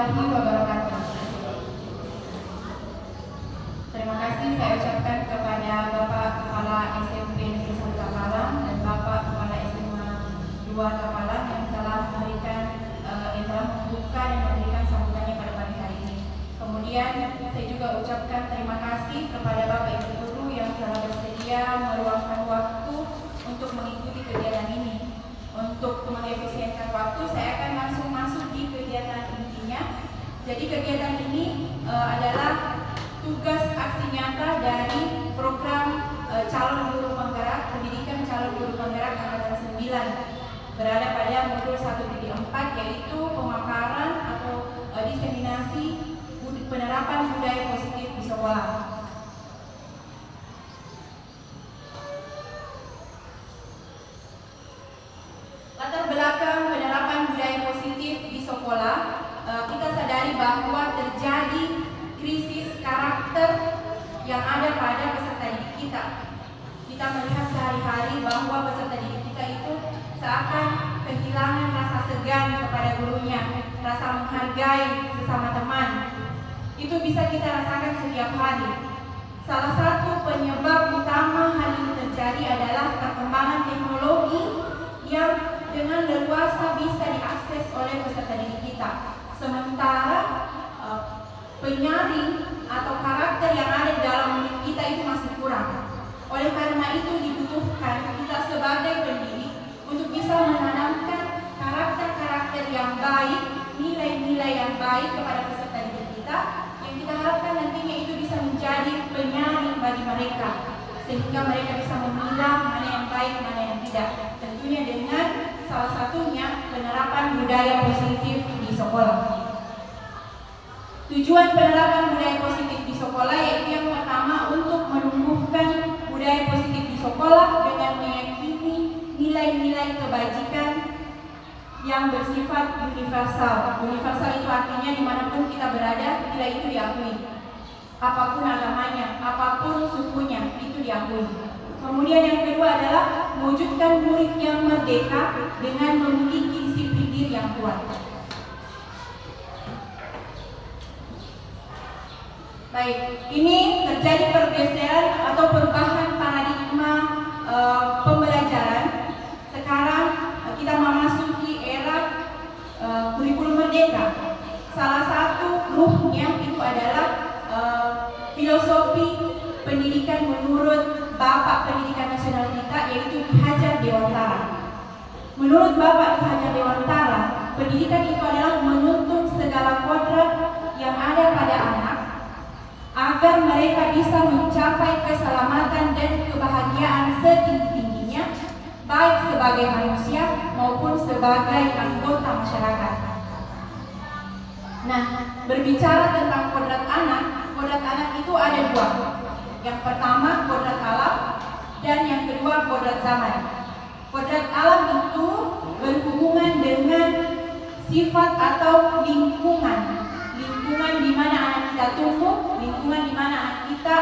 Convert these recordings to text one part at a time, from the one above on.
warahmatullahi wabarakatuh. Terima kasih saya ucapkan kepada Bapak Kepala SMP Negeri 1 Tapalang dan Bapak Kepala SMA 2 Tapalang yang telah membuka dan memberikan sambutannya pada pagi hari ini. Kemudian saya juga ucapkan terima kasih kepada Bapak Ibu Guru yang telah bersedia meluangkan waktu untuk mengikuti kegiatan ini. Untuk mengefisienkan waktu, saya akan langsung masuk di kegiatan intinya. Jadi kegiatan ini adalah tugas aksi nyata dari program calon guru penggerak, pendidikan calon guru penggerak angkatan 9, berada pada modul 1.4, yaitu pemaparan atau diseminasi penerapan budaya positif di sekolah. Latar belakang penerapan budaya positif di sekolah, kita sadari bahwa terjadi krisis karakter yang ada pada peserta didik kita. Kita melihat sehari-hari bahwa peserta didik kita itu seakan kehilangan rasa segan kepada gurunya, rasa menghargai sesama teman. Itu bisa kita rasakan setiap hari. Salah satu penyebab utama hal ini terjadi adalah perkembangan teknologi yang dengan leluasa bisa diakses oleh peserta didik kita. Sementara penyaring atau karakter yang ada di dalam diri kita itu masih kurang. Oleh karena itu dibutuhkan kita sebagai pendidik untuk bisa menanamkan karakter-karakter yang baik, nilai-nilai yang baik kepada peserta didik kita, yang kita harapkan nantinya itu bisa menjadi penyaring bagi mereka, sehingga mereka bisa memilah mana yang baik, mana yang tidak. Tentunya dengan salah satunya penerapan budaya positif di sekolah. Tujuan penerapan budaya positif di sekolah yaitu yang pertama untuk menumbuhkan budaya positif di sekolah dengan meyakini nilai-nilai kebajikan yang bersifat universal. Universal itu artinya dimanapun kita berada, nilai itu diakui. Apapun agamanya, apapun sukunya, itu diakui. Kemudian yang kedua adalah mewujudkan murid yang merdeka dengan memiliki disiplin diri yang kuat. Baik, ini terjadi pergeseran atau perubahan paradigma pembelajaran. Sekarang kita memasuki era kurikulum merdeka. Salah satu ruhnya itu adalah filosofi pendidikan menurut Bapak Pendidikan Nasional kita, yaitu Ki Hajar Dewantara. Menurut Bapak Ki Hajar Dewantara, pendidikan itu adalah menuntun segala kodrat yang ada pada anak agar mereka bisa mencapai keselamatan dan kebahagiaan setinggi-tingginya, baik sebagai manusia maupun sebagai anggota masyarakat. Nah, berbicara tentang kodrat anak itu ada dua. Yang pertama kodrat alam dan yang kedua kodrat zaman. Kodrat alam itu berhubungan dengan sifat atau lingkungan di mana anak kita tumbuh, lingkungan di mana anak kita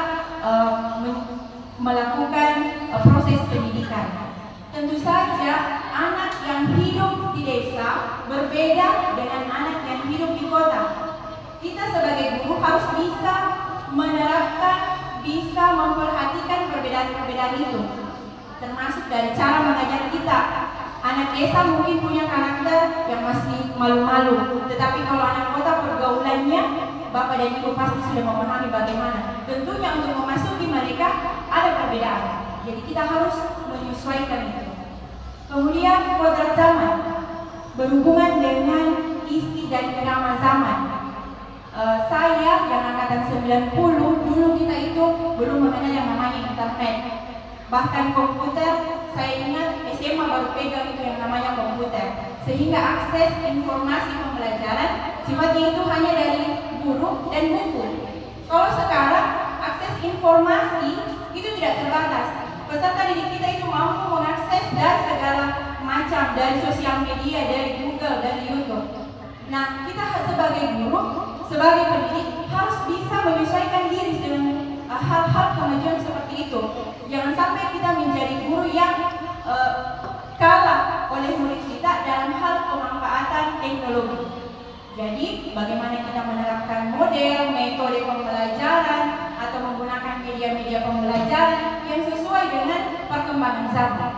melakukan proses pendidikan. Tentu saja anak yang hidup di desa berbeda dengan anak yang hidup di kota. Kita sebagai guru harus bisa menerapkan, bisa memperhatikan perbedaan-perbedaan itu, termasuk dari cara mengajar kita. Anak desa mungkin punya karakter yang masih malu-malu, tetapi kalau anak kota pergaulannya, Bapak dan Ibu pasti sudah memahami bagaimana. Tentunya untuk memasuki mereka ada perbedaan, jadi kita harus menyesuaikan itu. Kemudian kodrat zaman berhubungan dengan isi dan irama zaman. Saya yang angkatan 90, dulu kita itu belum mengenal yang namanya internet. Bahkan komputer, saya ingat SMA baru pegang itu yang namanya komputer. Sehingga akses informasi pembelajaran sifatnya itu hanya dari guru dan buku. Kalau sekarang akses informasi itu tidak terbatas. Peserta didik kita itu mampu mengakses dari segala macam, dari sosial media, dari Google, dari YouTube. Nah, kita sebagai guru, sebagai pendidik harus bisa menyesuaikan diri dengan hal-hal kemajuan seperti itu. Jangan sampai kita menjadi guru yang kalah oleh murid kita dalam hal pemanfaatan teknologi. Jadi, bagaimana kita menerapkan model, metode pembelajaran, atau menggunakan media-media pembelajaran yang sesuai dengan perkembangan zaman.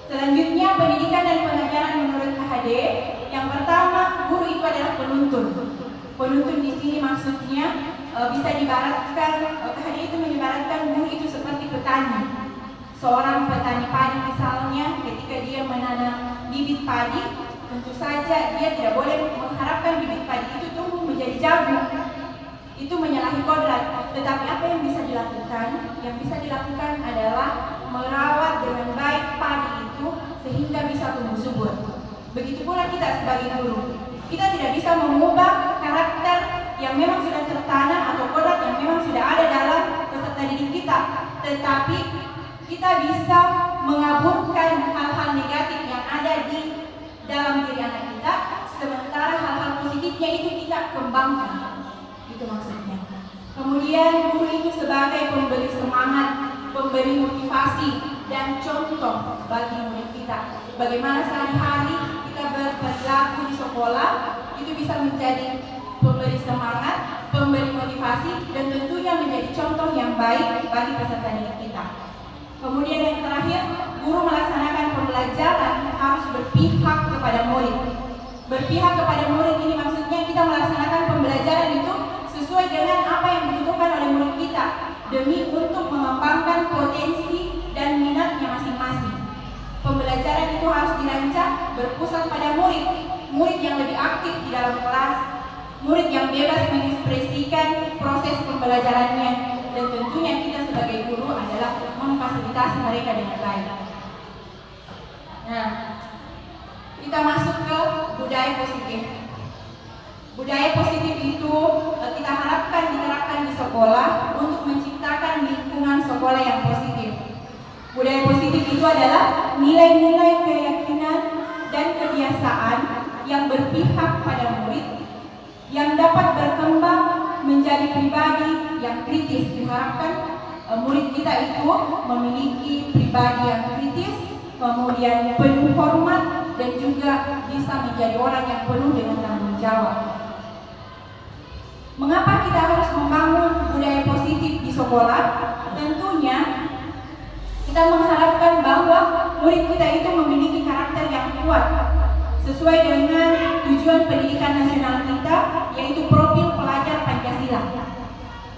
Selanjutnya, pendidikan dan pengajaran menurut KHD. Yang pertama, guru itu adalah penuntun. Penuntun di sini maksudnya bisa diibaratkan, KHD itu mengibaratkan guru itu seperti petani. Seorang petani padi misalnya, ketika dia menanam bibit padi, tentu saja dia tidak boleh mengharapkan bibit padi itu tumbuh menjadi jagung. Itu menyalahi kodrat. Tetapi apa yang bisa dilakukan? Yang bisa dilakukan adalah merawat dengan baik padi itu sehingga bisa tumbuh subur. Begitu pula kita sebagai guru. Kita tidak bisa mengubah karakter yang memang sudah tertanam atau kodrat yang memang sudah ada dalam peserta didik kita. Tetapi kita bisa mengaburkan hal-hal negatif yang ada di dalam diri anak kita, sementara hal-hal positifnya itu kita kembangkan. Itu maksudnya. Kemudian guru itu sebagai pemberi semangat, pemberi motivasi dan contoh bagi murid kita. Bagaimana sehari-hari kita berperilaku di sekolah itu bisa menjadi pemberi semangat, pemberi motivasi, dan tentunya menjadi contoh yang baik bagi peserta didik kita. Kemudian yang terakhir, guru melaksanakan pembelajaran harus berpihak kepada murid. Berpihak kepada murid ini maksudnya kita melaksanakan pembelajaran itu sesuai dengan apa yang dibutuhkan oleh murid kita, demi untuk mengembangkan potensi dan minatnya masing-masing. Pembelajaran itu harus dirancang berpusat pada murid, murid yang lebih aktif di dalam kelas, murid yang bebas mengekspresikan proses pembelajarannya, dan tentunya kita sebagai guru adalah memfasilitasi mereka dengan baik. Nah, kita masuk ke budaya positif. Budaya positif itu kita harapkan diterapkan di sekolah untuk menciptakan lingkungan sekolah yang positif. Budaya positif itu adalah nilai-nilai keyakinan dan kebiasaan yang berpihak pada murid, yang dapat berkembang menjadi pribadi yang kritis. Diharapkan murid kita itu memiliki pribadi yang kritis, kemudian penuh hormat, dan juga bisa menjadi orang yang penuh dengan tanggung jawab. Mengapa kita harus membangun budaya positif di sekolah? Tentunya kita mengharapkan bahwa murid kita itu memiliki karakter yang kuat sesuai dengan tujuan pendidikan nasional kita, yaitu profil pelajar Pancasila.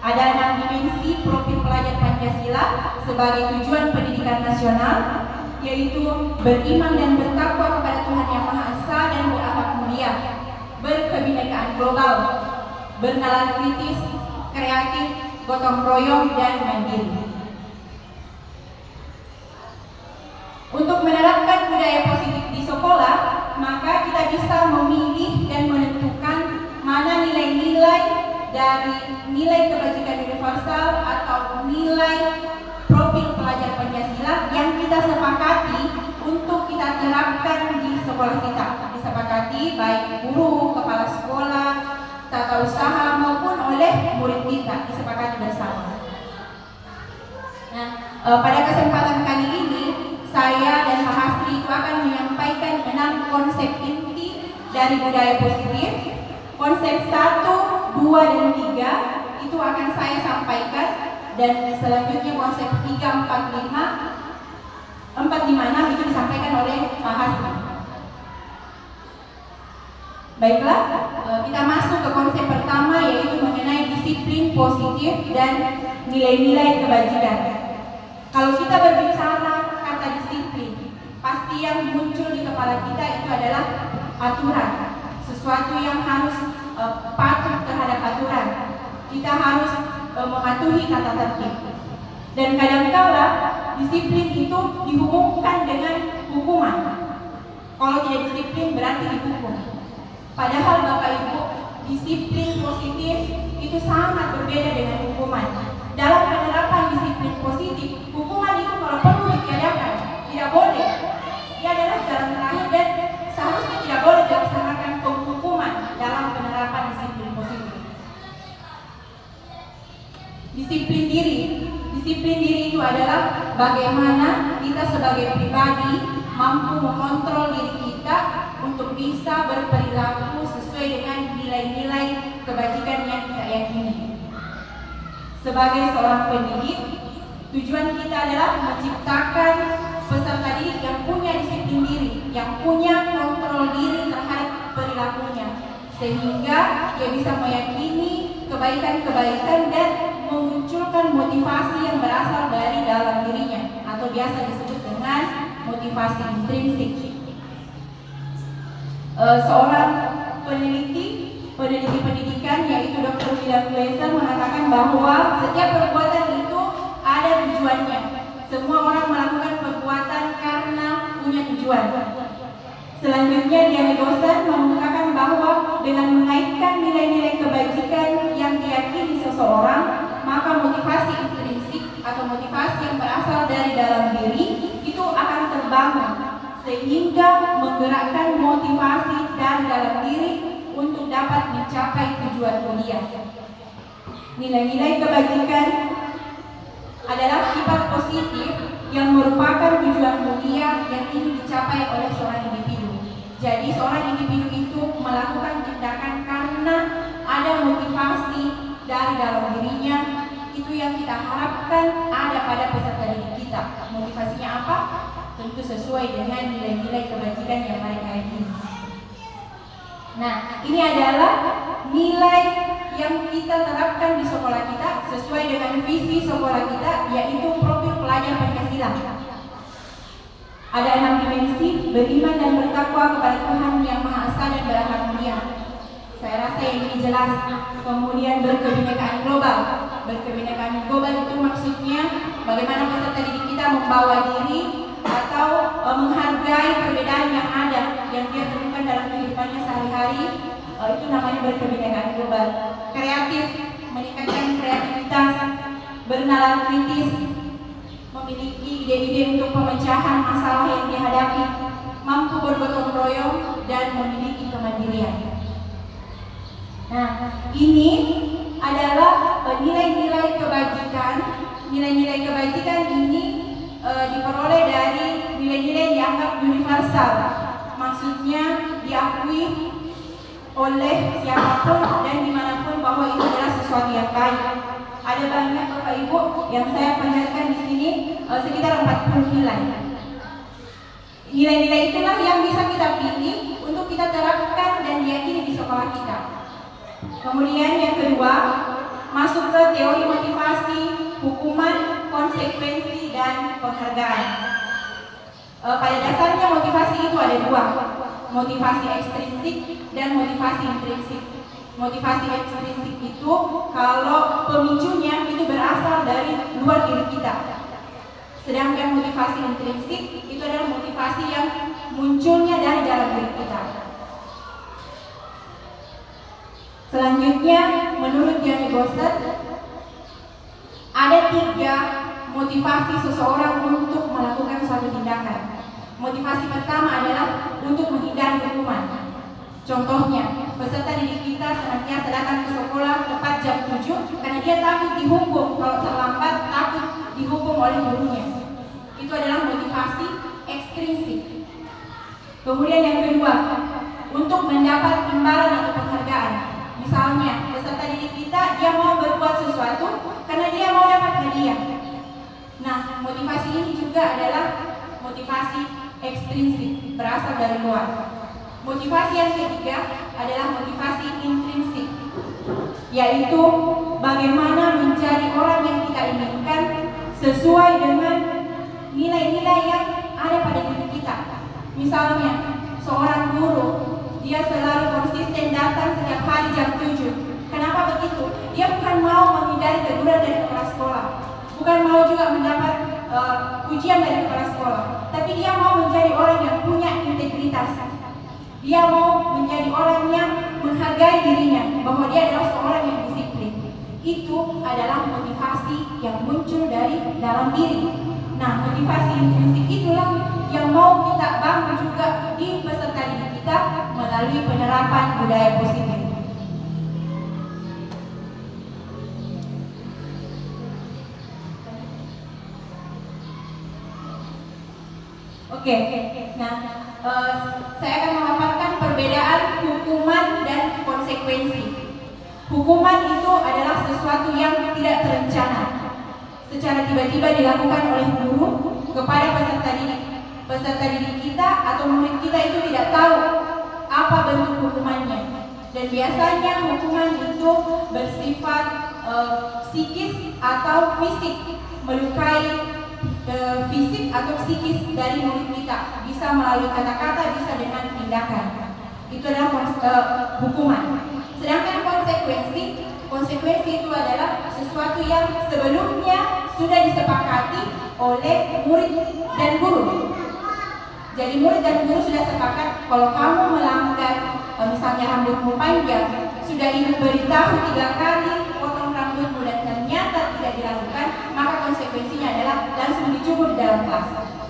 Ada 6 dimensi profil pelajar Pancasila sebagai tujuan pendidikan nasional, yaitu beriman dan bertakwa kepada Tuhan Yang Maha Esa dan berakhlak mulia, berkebinekaan global, bernalar kritis, kreatif, gotong royong, dan mandiri. Untuk menerapkan budaya positif di sekolah, maka kita bisa memilih dan menentukan mana nilai-nilai dari nilai kebajikan universal atau nilai profil pelajar Pancasila yang kita sepakati untuk kita terapkan di sekolah kita. Disepakati baik guru, kepala sekolah, tata usaha maupun oleh murid kita, disepakati bersama. Nah, pada kesempatan kali ini saya dan Pak Hasri itu akan menyampaikan 6 konsep inti dari budaya positif. Konsep 1, 2, dan 3 itu akan saya sampaikan, dan selanjutnya konsep 3, 4, 5, 6 itu disampaikan oleh Pak Hasri. Baiklah, kita masuk ke konsep pertama, yaitu mengenai disiplin positif dan nilai-nilai kebajikan. Kalau kita berbicara kata disiplin, pasti yang muncul di kepala kita itu adalah aturan, sesuatu yang harus patuh terhadap aturan. Kita harus mematuhi tata tertib. Dan kadangkala disiplin itu dihubungkan dengan hukuman. Kalau tidak disiplin berarti dihukum. Padahal Bapak Ibu, disiplin positif itu sangat berbeda dengan hukuman. Dalam penerapan disiplin positif, hukuman itu kalau perlu ditiadakan, tidak boleh. Dia adalah jalan terakhir dan seharusnya tidak boleh dilaksanakan penghukuman dalam penerapan disiplin positif. Disiplin diri itu adalah bagaimana kita sebagai pribadi mampu mengontrol diri kita untuk bisa berperilaku sesuai dengan nilai-nilai kebajikan yang kita yakini. Sebagai seorang pendidik, tujuan kita adalah menciptakan peserta didik yang punya disiplin diri, yang punya kontrol diri terhadap perilakunya, sehingga dia bisa meyakini kebaikan-kebaikan dan memunculkan motivasi yang berasal dari dalam dirinya, atau biasa disebut dengan motivasi intrinsik. Seorang peneliti pendidikan yaitu Dr. William Glasser mengatakan bahwa setiap perbuatan itu ada tujuannya. Semua orang melakukan perbuatan karena punya tujuan. Selanjutnya, Diane Gosar mengungkapkan bahwa dengan mengaitkan nilai-nilai kebajikan yang diyakini seseorang, maka motivasi intrinsik atau motivasi yang berasal dari dalam diri itu akan terbangun, sehingga menggerakkan motivasi dari dalam diri untuk dapat mencapai tujuan mulia. Nilai-nilai kebajikan adalah sifat positif yang merupakan tujuan mulia yang ingin dicapai oleh seorang individu. Jadi seorang individu itu melakukan tindakan karena ada motivasi dari dalam dirinya. Itu yang kita harapkan ada pada peserta didik kita. Motivasinya apa? Tentu sesuai dengan nilai-nilai kebajikan yang mereka yakini. Nah, ini adalah nilai yang kita terapkan di sekolah kita sesuai dengan visi sekolah kita, yaitu profil pelajar Pancasila. Ada 6 dimensi: beriman dan bertakwa kepada Tuhan Yang Maha Esa dan berakhlak mulia. Saya rasa yang ini jelas. Kemudian berkebinekaan global. Berkebinekaan global itu maksudnya bagaimana peserta didik kita membawa diri atau menghargai perbedaan yang ada yang dia temukan dalam kehidupannya sehari-hari. Itu namanya berkebinekaan global. Kreatif, meningkatkan kreativitas, bernalar kritis, memiliki ide-ide untuk pemecahan masalah yang dihadapi, mampu bergotong royong, dan memiliki kemandirian. Nah, ini adalah nilai-nilai kebajikan. Nilai-nilai kebajikan ini diperoleh dari nilai-nilai yang dianggap universal. Maksudnya diakui oleh siapapun dan dimanapun bahwa itu adalah sesuatu yang baik. Ada banyak Bapak Ibu yang saya perlihatkan di sini, sekitar 40 nilai. Nilai-nilai itulah yang bisa kita pilih untuk kita terapkan dan diyakini di sekolah kita. Kemudian yang kedua, masuk ke teori motivasi, hukuman, konsekuensi, dan penghargaan. Pada dasarnya motivasi itu ada dua, motivasi ekstrinsik dan motivasi intrinsik. Motivasi ekstrinsik itu kalau pemicunya itu berasal dari luar diri kita. Sedangkan motivasi intrinsik itu adalah motivasi yang munculnya dari dalam diri kita. Selanjutnya, menurut Diane Gosar, ada 3 motivasi seseorang untuk melakukan suatu tindakan. Motivasi pertama adalah untuk menghindari hukuman. Contohnya, peserta didik kita senantiasa datang ke sekolah tepat jam 7 karena dia takut dihukum. Kalau terlambat, takut dihukum oleh gurunya. Itu adalah motivasi ekstrinsik. Kemudian yang kedua, untuk mendapat imbalan atau penghargaan. Misalnya, peserta didik kita dia mau berbuat sesuatu karena dia mau dapat hadiah. Nah, motivasi ini juga adalah motivasi ekstrinsik, berasal dari luar. Motivasi yang ketiga adalah motivasi intrinsik, yaitu bagaimana menjadi orang yang kita inginkan sesuai dengan nilai-nilai yang ada pada diri kita. Misalnya, seorang guru, dia selalu konsisten datang setiap hari jam 7. Kenapa begitu? Dia bukan mau menghindari teguran dari kepala sekolah, bukan mau juga mendapat ujian dari kepala sekolah, tapi dia mau menjadi orang yang punya integritas. Dia mau menjadi orang yang menghargai dirinya, bahwa dia adalah seorang yang disiplin. Itu adalah motivasi yang muncul dari dalam diri. Nah, motivasi intrinsik itulah yang mau kita bangun juga di peserta didik kita melalui penerapan budaya positif. Oke, nah saya akan memaparkan perbedaan Hukuman itu adalah sesuatu yang tidak terencana, secara tiba-tiba dilakukan oleh guru kepada peserta didik. Peserta didik kita atau murid kita itu tidak tahu apa bentuk hukumannya. Dan biasanya hukuman itu bersifat psikis atau fisik, melukai fisik atau psikis dari murid kita, bisa melalui kata-kata, bisa dengan tindakan. Itu adalah hukuman. Sedangkan konsekuensi itu adalah sesuatu yang sebelumnya sudah disepakati oleh murid dan guru. Jadi murid dan guru sudah sepakat kalau kamu melanggar, misalnya rambutmu panjang, sudah ibu beritahu 3 kali potong rambutmu dan ternyata tidak dilakukan, maka konsekuensinya adalah langsung dicukur di dalam kelas.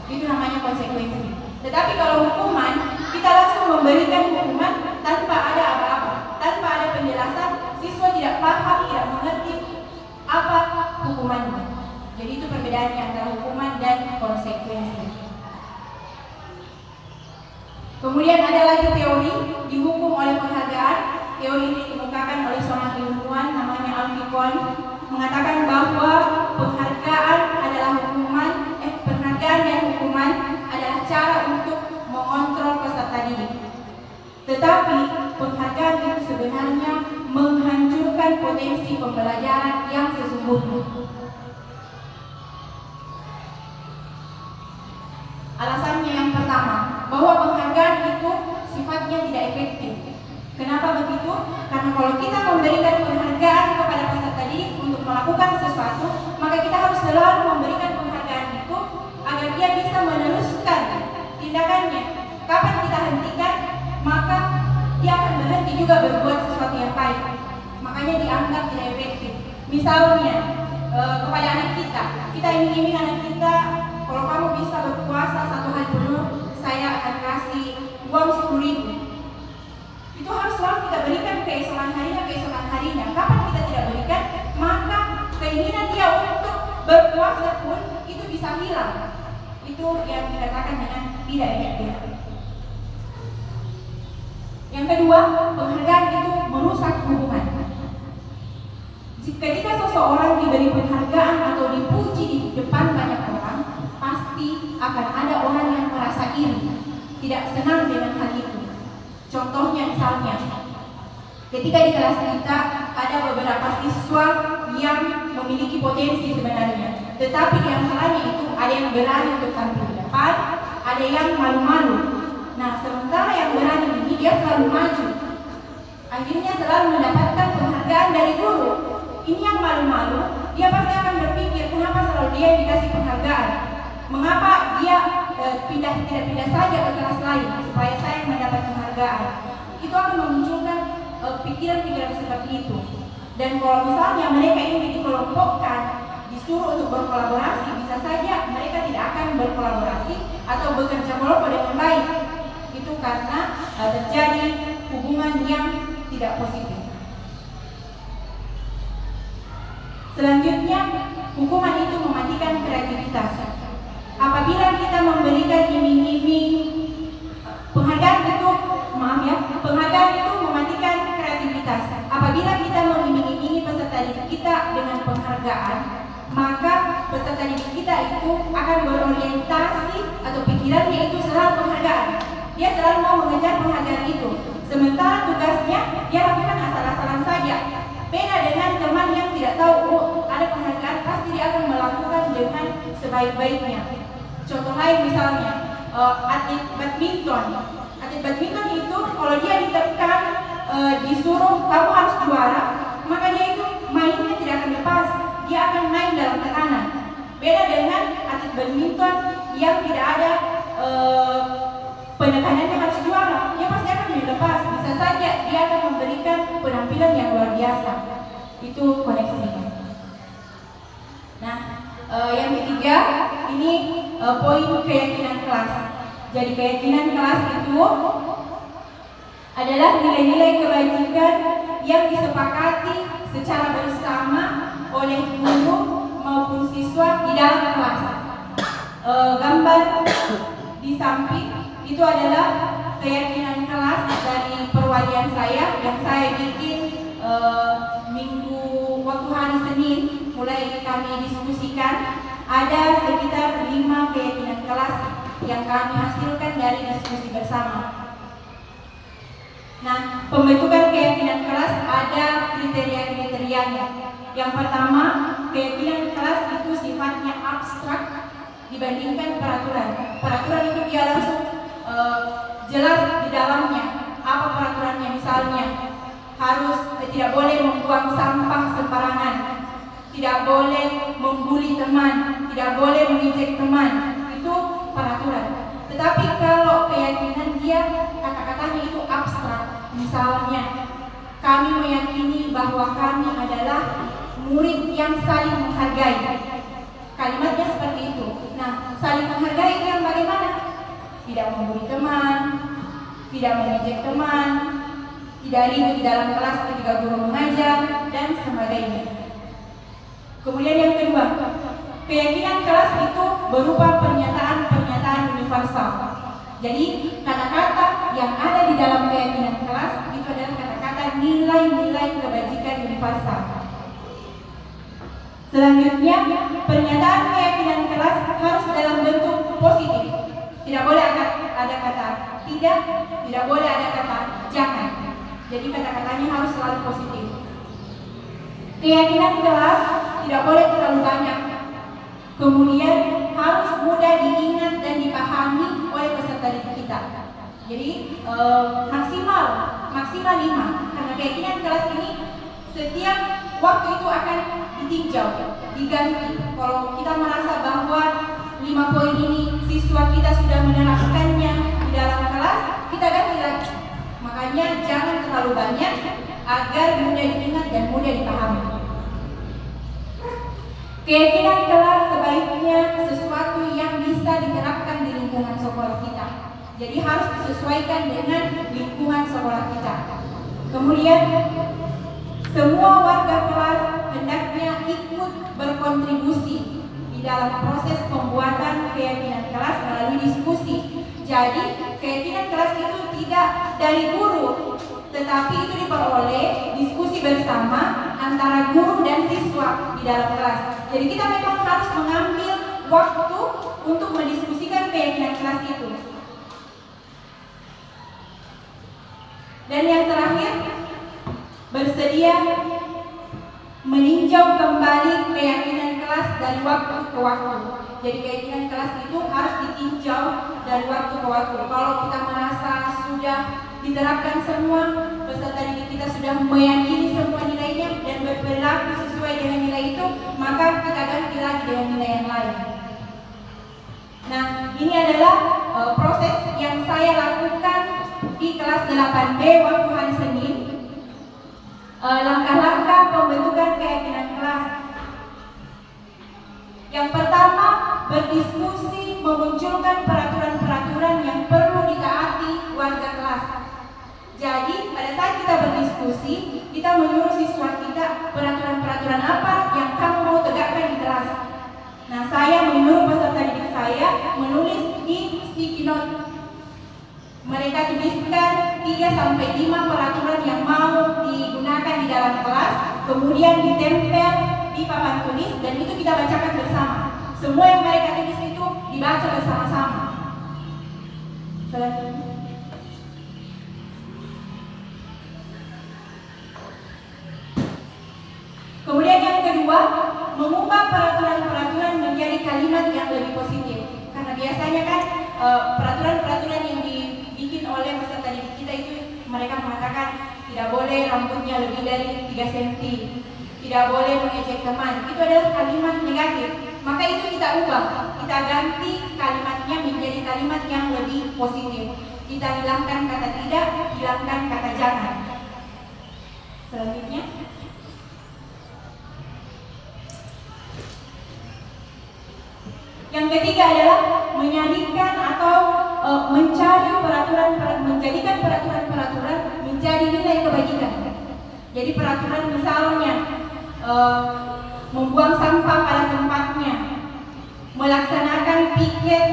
Itu namanya konsekuensi. Tetapi kalau hukuman, kita langsung memberikan hukuman tanpa ada apa-apa, tanpa ada penjelasan, siswa tidak paham, tidak mengerti apa hukumannya. Jadi itu perbedaannya antara hukuman dan konsekuensi. Kemudian ada lagi teori dihukum oleh penghargaan. Teori ini dikemukakan oleh seorang ilmuwan namanya Alfikon, mengatakan bahwa penghargaan dan hukuman adalah cara untuk mengontrol peserta didik. Tetapi penghargaan itu sebenarnya menghancurkan potensi pembelajaran yang sesungguhnya. Alasannya yang pertama, bahwa penghargaan itu sifatnya tidak efektif. Kenapa begitu? Karena kalau kita memberikan penghargaan kepada peserta didik untuk melakukan sesuatu, maka kita harus selalu memberikan penghargaan itu agar dia bisa meneruskan tindakannya. Kapan kita hentikan, maka dia akan berhenti juga berbuat sesuatu yang baik. Makanya dianggap tidak efektif. Misalnya kepada anak kita iming-iming anak kita, kalau kamu bisa berpuasa 1 hari penuh, saya akan kasih uang 10.000. Itu harus selalu kita berikan keesokan harinya. Kapan kita tidak berikan, maka keinginan dia untuk berpuasa pun itu bisa hilang. Itu yang dikatakan dengan tidak efektif. Yang kedua, penghargaan itu merusak hubungan. Ketika seseorang diberi penghargaan atau dipuji di depan banyak orang, pasti akan ada orang yang merasa iri, tidak senang dengan hal itu. Contohnya misalnya, ketika di kelas kita ada beberapa siswa yang memiliki potensi sebenarnya, tetapi di antaranya itu ada yang berani untuk tampil di depan, ada yang malu-malu. Nah, sementara yang berani ini dia selalu maju, akhirnya selalu mendapatkan penghargaan dari guru. Ini yang malu-malu, dia pasti akan berpikir kenapa selalu dia yang dikasih penghargaan, mengapa dia tidak pindah saja ke kelas lain supaya saya mendapat penghargaan. Itu akan memunculkan pikiran-pikiran seperti itu. Dan kalau misalnya mereka ini dikelompokkan, disuruh untuk berkolaborasi, bisa saja mereka tidak akan berkolaborasi atau bekerja kelompok dengan baik. Itu karena terjadi hubungan yang tidak positif. Selanjutnya, hukuman itu mematikan kreativitas. Apabila kita memberikan iming-iming penghargaan itu mematikan kreativitas. Apabila kita mengiming-imingi peserta didik kita dengan penghargaan, maka peserta didik kita itu akan berorientasi atau pikirannya itu selalu penghargaan. Dia selalu mau mengejar penghargaan itu. Sementara tugasnya dia lakukan asal-asalan saja. Beda dengan teman yang tidak tahu, ada penghargaan, pasti dia akan melakukan dengan sebaik-baiknya. Contoh lain misalnya, atlet badminton. Atlet badminton itu kalau dia ditekan, disuruh kamu harus juara, maka dia itu mainnya tidak akan lepas, dia akan main dalam tekanan. Beda dengan atlet badminton yang tidak ada penekanannya harus juara, dia pasti akan dilepas. Bisa saja dia akan memberikan penampilan yang luar biasa. Itu koneksinya. Nah, yang ketiga ini poin keyakinan kelas. Jadi keyakinan kelas itu adalah nilai-nilai kebajikan yang disepakati secara bersama oleh guru maupun siswa di dalam kelas. Gambar di samping itu adalah keyakinan kelas dari perwalian saya yang saya bikin minggu waktu hari Senin mulai kami diskusikan, ada sekitar 5 keyakinan kelas yang kami hasilkan dari diskusi bersama. Nah, pembentukan keyakinan kelas ada kriteria-kriterianya. Yang pertama, keyakinan kelas itu sifatnya abstrak dibandingkan peraturan. Peraturan itu dia langsung jelas di dalamnya. Apa peraturannya? Misalnya, harus tidak boleh membuang sampah sembarangan, tidak boleh membuli teman, tidak boleh mengejek teman. Itu peraturan. Tetapi kalau keyakinan dia kata-katanya itu abstrak. Misalnya, kami meyakini bahwa kami adalah murid yang saling menghargai. Kalimatnya seperti itu. Nah, saling menghargai itu yang bagaimana? Tidak membuli teman, tidak mengejek teman, tidak ribut di dalam kelas ketika guru mengajar, dan sebagainya. Kemudian yang kedua, keyakinan kelas itu berupa pernyataan-pernyataan universal. Jadi kata-kata yang ada di dalam keyakinan kelas itu adalah kata-kata nilai-nilai kebajikan universal. Selanjutnya, pernyataan keyakinan kelas harus dalam bentuk positif. Tidak boleh ada kata tidak boleh ada kata jangan. Jadi kata-katanya harus selalu positif. Keyakinan kelas tidak boleh terlalu banyak. Kemudian harus mudah diingat dan dipahami oleh peserta didik kita. Jadi maksimal 5. Karena keyakinan kelas ini setiap waktu itu akan ditinjau, diganti. Kalau kita merasa bahwa 5 poin ini siswa kita sudah menerapkannya di dalam kelas, kita ganti lagi. Makanya jangan terlalu banyak agar mudah diingat dan mudah dipahami. Keyakinan kelas sebaiknya sesuatu yang bisa diterapkan di lingkungan sekolah kita. Jadi harus disesuaikan dengan lingkungan sekolah kita. Kemudian semua warga kelas hendaknya ikut berkontribusi di dalam proses pembuatan keyakinan kelas melalui diskusi. Jadi keyakinan kelas itu tidak dari guru, tetapi itu diperoleh diskusi bersama antara guru dan siswa di dalam kelas. Jadi kita memang harus mengambil waktu untuk mendiskusikan keyakinan kelas itu. Dan yang terakhir, bersedia meninjau kembali keyakinan kelas dari waktu ke waktu. Jadi keyakinan kelas itu harus ditinjau dari waktu ke waktu. Kalau kita merasa sudah diterapkan semua, peserta didik kita sudah meyakini semua nilainya dan berperilaku sesuai dengan nilai itu, maka kita ganti lagi dengan nilai yang lain. Nah, ini adalah proses yang saya lakukan di kelas 8B waktu hari Senin. Langkah-langkah pembentukan keyakinan kelas. Yang pertama, berdiskusi memunculkan peraturan-peraturan yang perlu ditaati warga kelas. Jadi pada saat kita berdiskusi, kita menyuruh siswa kita peraturan-peraturan apa yang kamu mau tegakkan di kelas. Nah, saya menyuruh peserta didik saya menulis di sticky note. Mereka tuliskan 3-5 peraturan yang mau digunakan di dalam kelas, kemudian ditempel di papan tulis dan itu kita bacakan bersama. Semua yang mereka tulis itu dibaca bersama-sama. Selanjutnya. Kemudian yang kedua, mengubah peraturan-peraturan menjadi kalimat yang lebih positif. Karena biasanya kan peraturan-peraturan yang dibikin oleh peserta didik kita itu mereka mengatakan tidak boleh rambutnya lebih dari 3 cm, tidak boleh mengejek teman. Itu adalah kalimat negatif. Maka itu kita ubah, kita ganti kalimatnya menjadi kalimat yang lebih positif. Kita hilangkan kata tidak, hilangkan kata jangan. Selanjutnya. Yang ketiga adalah menjadikan atau menjadikan peraturan-peraturan menjadi nilai kebajikan. Jadi peraturan misalnya membuang sampah pada tempatnya, melaksanakan piket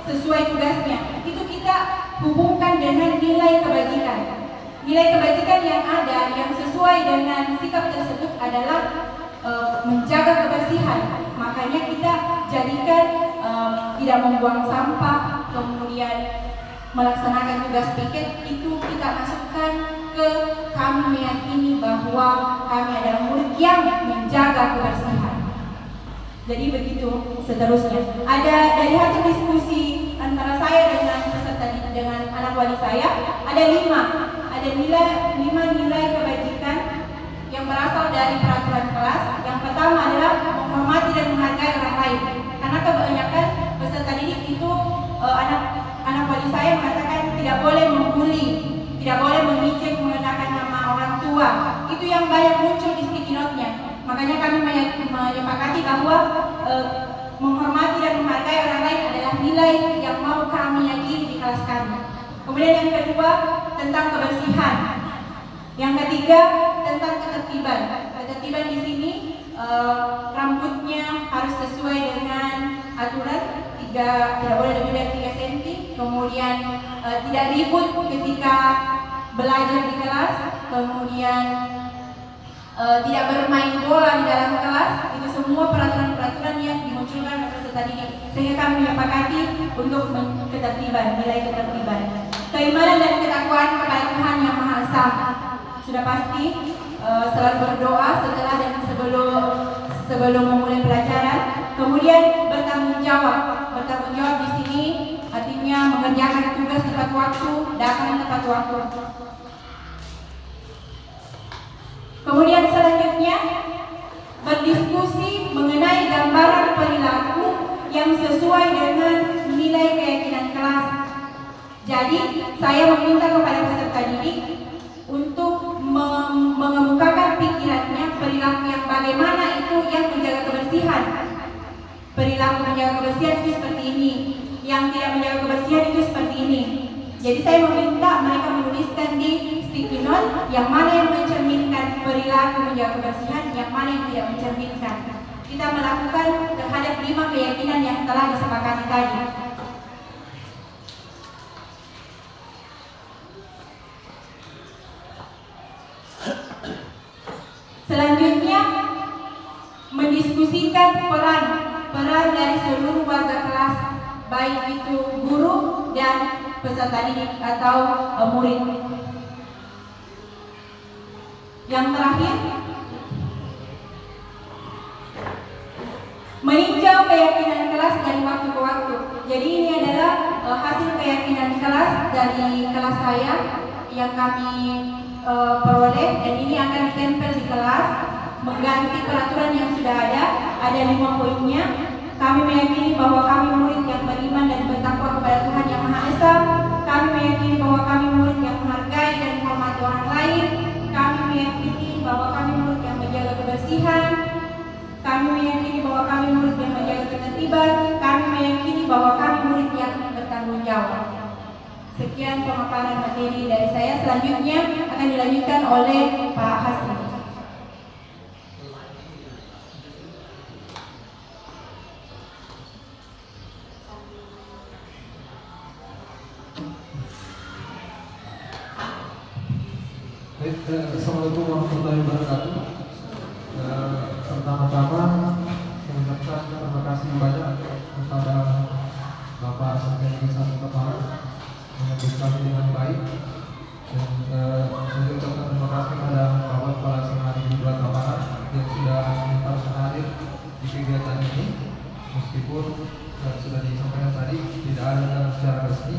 sesuai tugasnya, itu kita hubungkan dengan nilai kebajikan. Nilai kebajikan yang ada, yang sesuai sesuai dengan sikap tersebut adalah menjaga kebersihan. Makanya kita jadikan tidak membuang sampah, kemudian melaksanakan tugas piket itu kita masukkan ke kami meyakini bahwa kami adalah murid yang menjaga kebersihan. Jadi begitu seterusnya. Ada dari hasil diskusi antara saya dengan peserta dengan anak wali saya, ada lima nilai kebajikan yang berasal dari peraturan kelas. Yang pertama adalah menghormati dan menghargai orang lain. Karena kebanyakan peserta didik itu anak wali saya mengatakan tidak boleh membuli, tidak boleh mengejek menggunakan nama orang tua. Itu yang banyak muncul di sticky note-nya. Makanya kami menyepakati bahwa menghormati dan menghargai orang lain adalah nilai yang mau kami yakini di kelas kami. Kemudian yang kedua tentang kebersihan. Yang ketiga tentang ketertiban. Ketertiban di sini rambutnya harus sesuai dengan aturan, tidak boleh lebih dari 3 cm. Kemudian tidak ribut ketika belajar di kelas. Kemudian tidak bermain bola di dalam kelas. Itu semua peraturan-peraturan yang dimunculkan oleh peserta didik, sehingga kami menyepakati untuk ketertiban, nilai ketertiban. Keimanan dan ketakwaan kepada Tuhan Yang Maha Esa. Sudah pasti selalu berdoa setelah dan sebelum memulai pelajaran. Kemudian bertanggung jawab. Bertanggung jawab di sini artinya mengerjakan tugas tepat waktu, datang tepat waktu. Kemudian selanjutnya berdiskusi mengenai gambaran perilaku yang sesuai dengan nilai keyakinan kelas. Jadi saya meminta kepada peserta didik untuk mengemukakan pikirannya perilaku yang bagaimana itu yang menjaga kebersihan. Perilaku menjaga kebersihan itu seperti ini, yang tidak menjaga kebersihan itu seperti ini. Jadi saya meminta mereka menuliskan di sticky note yang mana yang mencerminkan perilaku menjaga kebersihan, yang mana yang tidak mencerminkan. Kita melakukan terhadap 5 keyakinan yang telah disepakati tadi. Selanjutnya mendiskusikan peran dari seluruh warga kelas, baik itu guru dan peserta didik atau murid. Yang terakhir, meninjau keyakinan kelas dari waktu ke waktu. Jadi ini adalah hasil keyakinan kelas dari kelas saya yang kami peroleh, dan ini akan ditempel di kelas mengganti peraturan yang sudah ada. Ada 5 poinnya. Kami meyakini bahwa kami murid yang beriman dan bertakwa kepada Tuhan Yang Maha Esa. Kami meyakini bahwa kami murid yang menghargai dan menghormati orang lain. Kami meyakini bahwa kami murid yang menjaga kebersihan. Kami meyakini bahwa kami murid yang menjaga ketertiban. Kami meyakini bahwa kami murid yang bertanggung jawab. Sekian pemaparan materi dari saya. Selanjutnya akan dilanjutkan oleh Pak Hasni. Assalamualaikum warahmatullahi wabarakatuh. Pertama-tama mengucapkan terima kasih banyak kepada Bapak Sekjen Satu Kepala menyambut kami dengan baik, dan saya ucapkan terima kasih kepada Bapak Kepala Senadi di Dua Tapanan yang sudah menyempatkan hadir di kegiatan ini, meskipun sudah disampaikan tadi tidak ada secara resmi,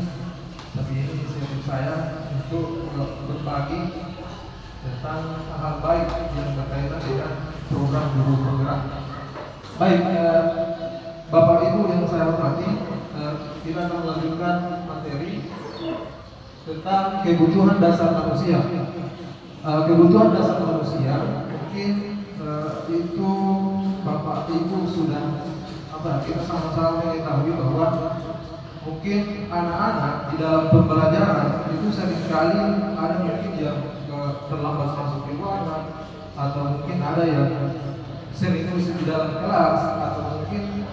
tapi ini inisiatif saya untuk berbagi tentang hal baik yang berkaitan dengan program guru penggerak. Baik, Bapak Ibu yang saya hormati, kita akan melanjutkan materi tentang kebutuhan dasar manusia. Kebutuhan dasar manusia mungkin itu Bapak Ibu sudah kita sama-sama mengetahui bahwa mungkin anak-anak di dalam pembelajaran itu seringkali ada mungkin yang terlambat masuk ke ruangan, atau mungkin ada yang sering di dalam kelas, atau mungkin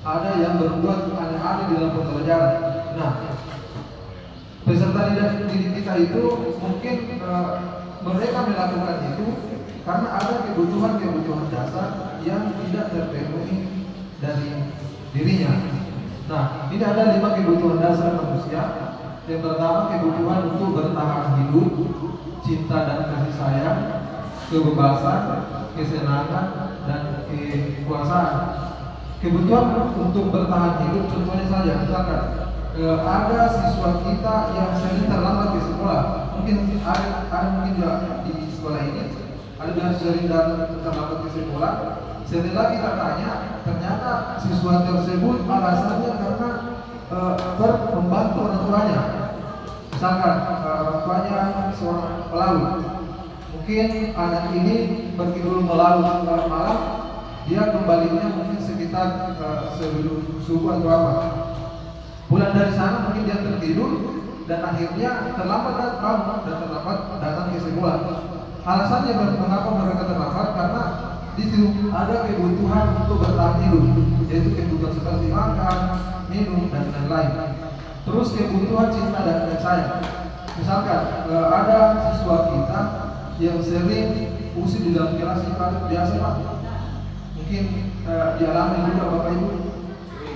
ada yang berbuat aneh-aneh di dalam pembelajaran. Nah, peserta didik kita itu mungkin mereka melakukan itu karena ada kebutuhan-kebutuhan dasar yang tidak terpenuhi dari dirinya. Nah, ini ada 5 kebutuhan dasar manusia. Yang pertama, kebutuhan untuk bertahan hidup, cinta dan kasih sayang, kebebasan, kesenangan, dan kekuasaan. Kebutuhan untuk bertahan hidup, contohnya saja, misalkan ada siswa kita yang sering terlambat ke sekolah. Mungkin ada mungkin juga di sekolah ini ada yang sering terlambat ke sekolah. Setelah kita tanya, ternyata siswa tersebut alasannya karena membantu orang tuanya. Misalkan orang tuanya seorang pelaut, mungkin anak ini pergi dulu melaut malam, dia kembalinya mungkin sekitar sebelum subuh atau apa. Pulang dari sana mungkin dia tertidur dan akhirnya terlambat bangun dan terlambat datang ke sekolah. Alasannya mengapa mereka terlambat karena di situ ada kebutuhan untuk bertahan hidup, yaitu kebutuhan seperti makan, minum, dan lain-lain. Terus kebutuhan cinta dan kasih sayang. Misalkan ada siswa kita yang sering usir di dalam kelas, biasa Pak. Mungkin dialami juga Bapak Ibu.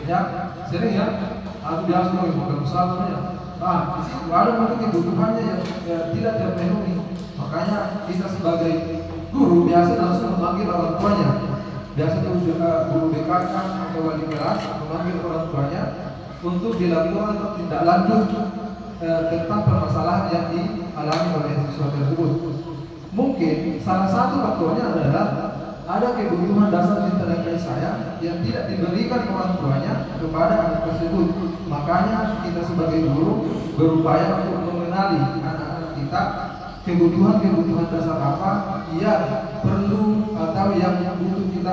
Ya, sering ya. Atau biasa bukan misalnya. Di situ ada mungkin kebutuhannya yang tidak terpenuhi. Makanya kita sebagai guru biasa langsung memanggil orang tuanya. Biasa itu guru BKK atau wali kelas memanggil orang tuanya untuk dilakukan tindak lanjut tentang permasalahan yang dialami oleh siswa tersebut. Mungkin salah satu faktornya adalah ada kebutuhan dasar cinta dan kasih sayang yang tidak diberikan orang tuanya kepada anak tersebut. Makanya kita sebagai guru berupaya untuk mengenali anak-anak kita kebutuhan dasar apa yang perlu atau yang butuh kita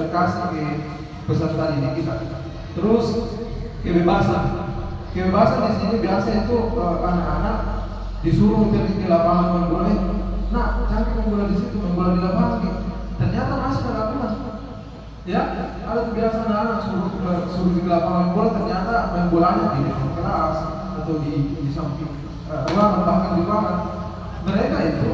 kasih ke peserta didik kita. Terus kebebasan di sini biasa itu anak-anak disuruh pergi ke lapangan main bola. Nah, jangan main bola di situ, main bola di lapangan. Ternyata masih ke lapangan. Ya, ada kebiasaan anak suruh di lapangan bola, ternyata main bolanya di kelas atau di samping ruangan, bahkan di ruangan. Mereka itu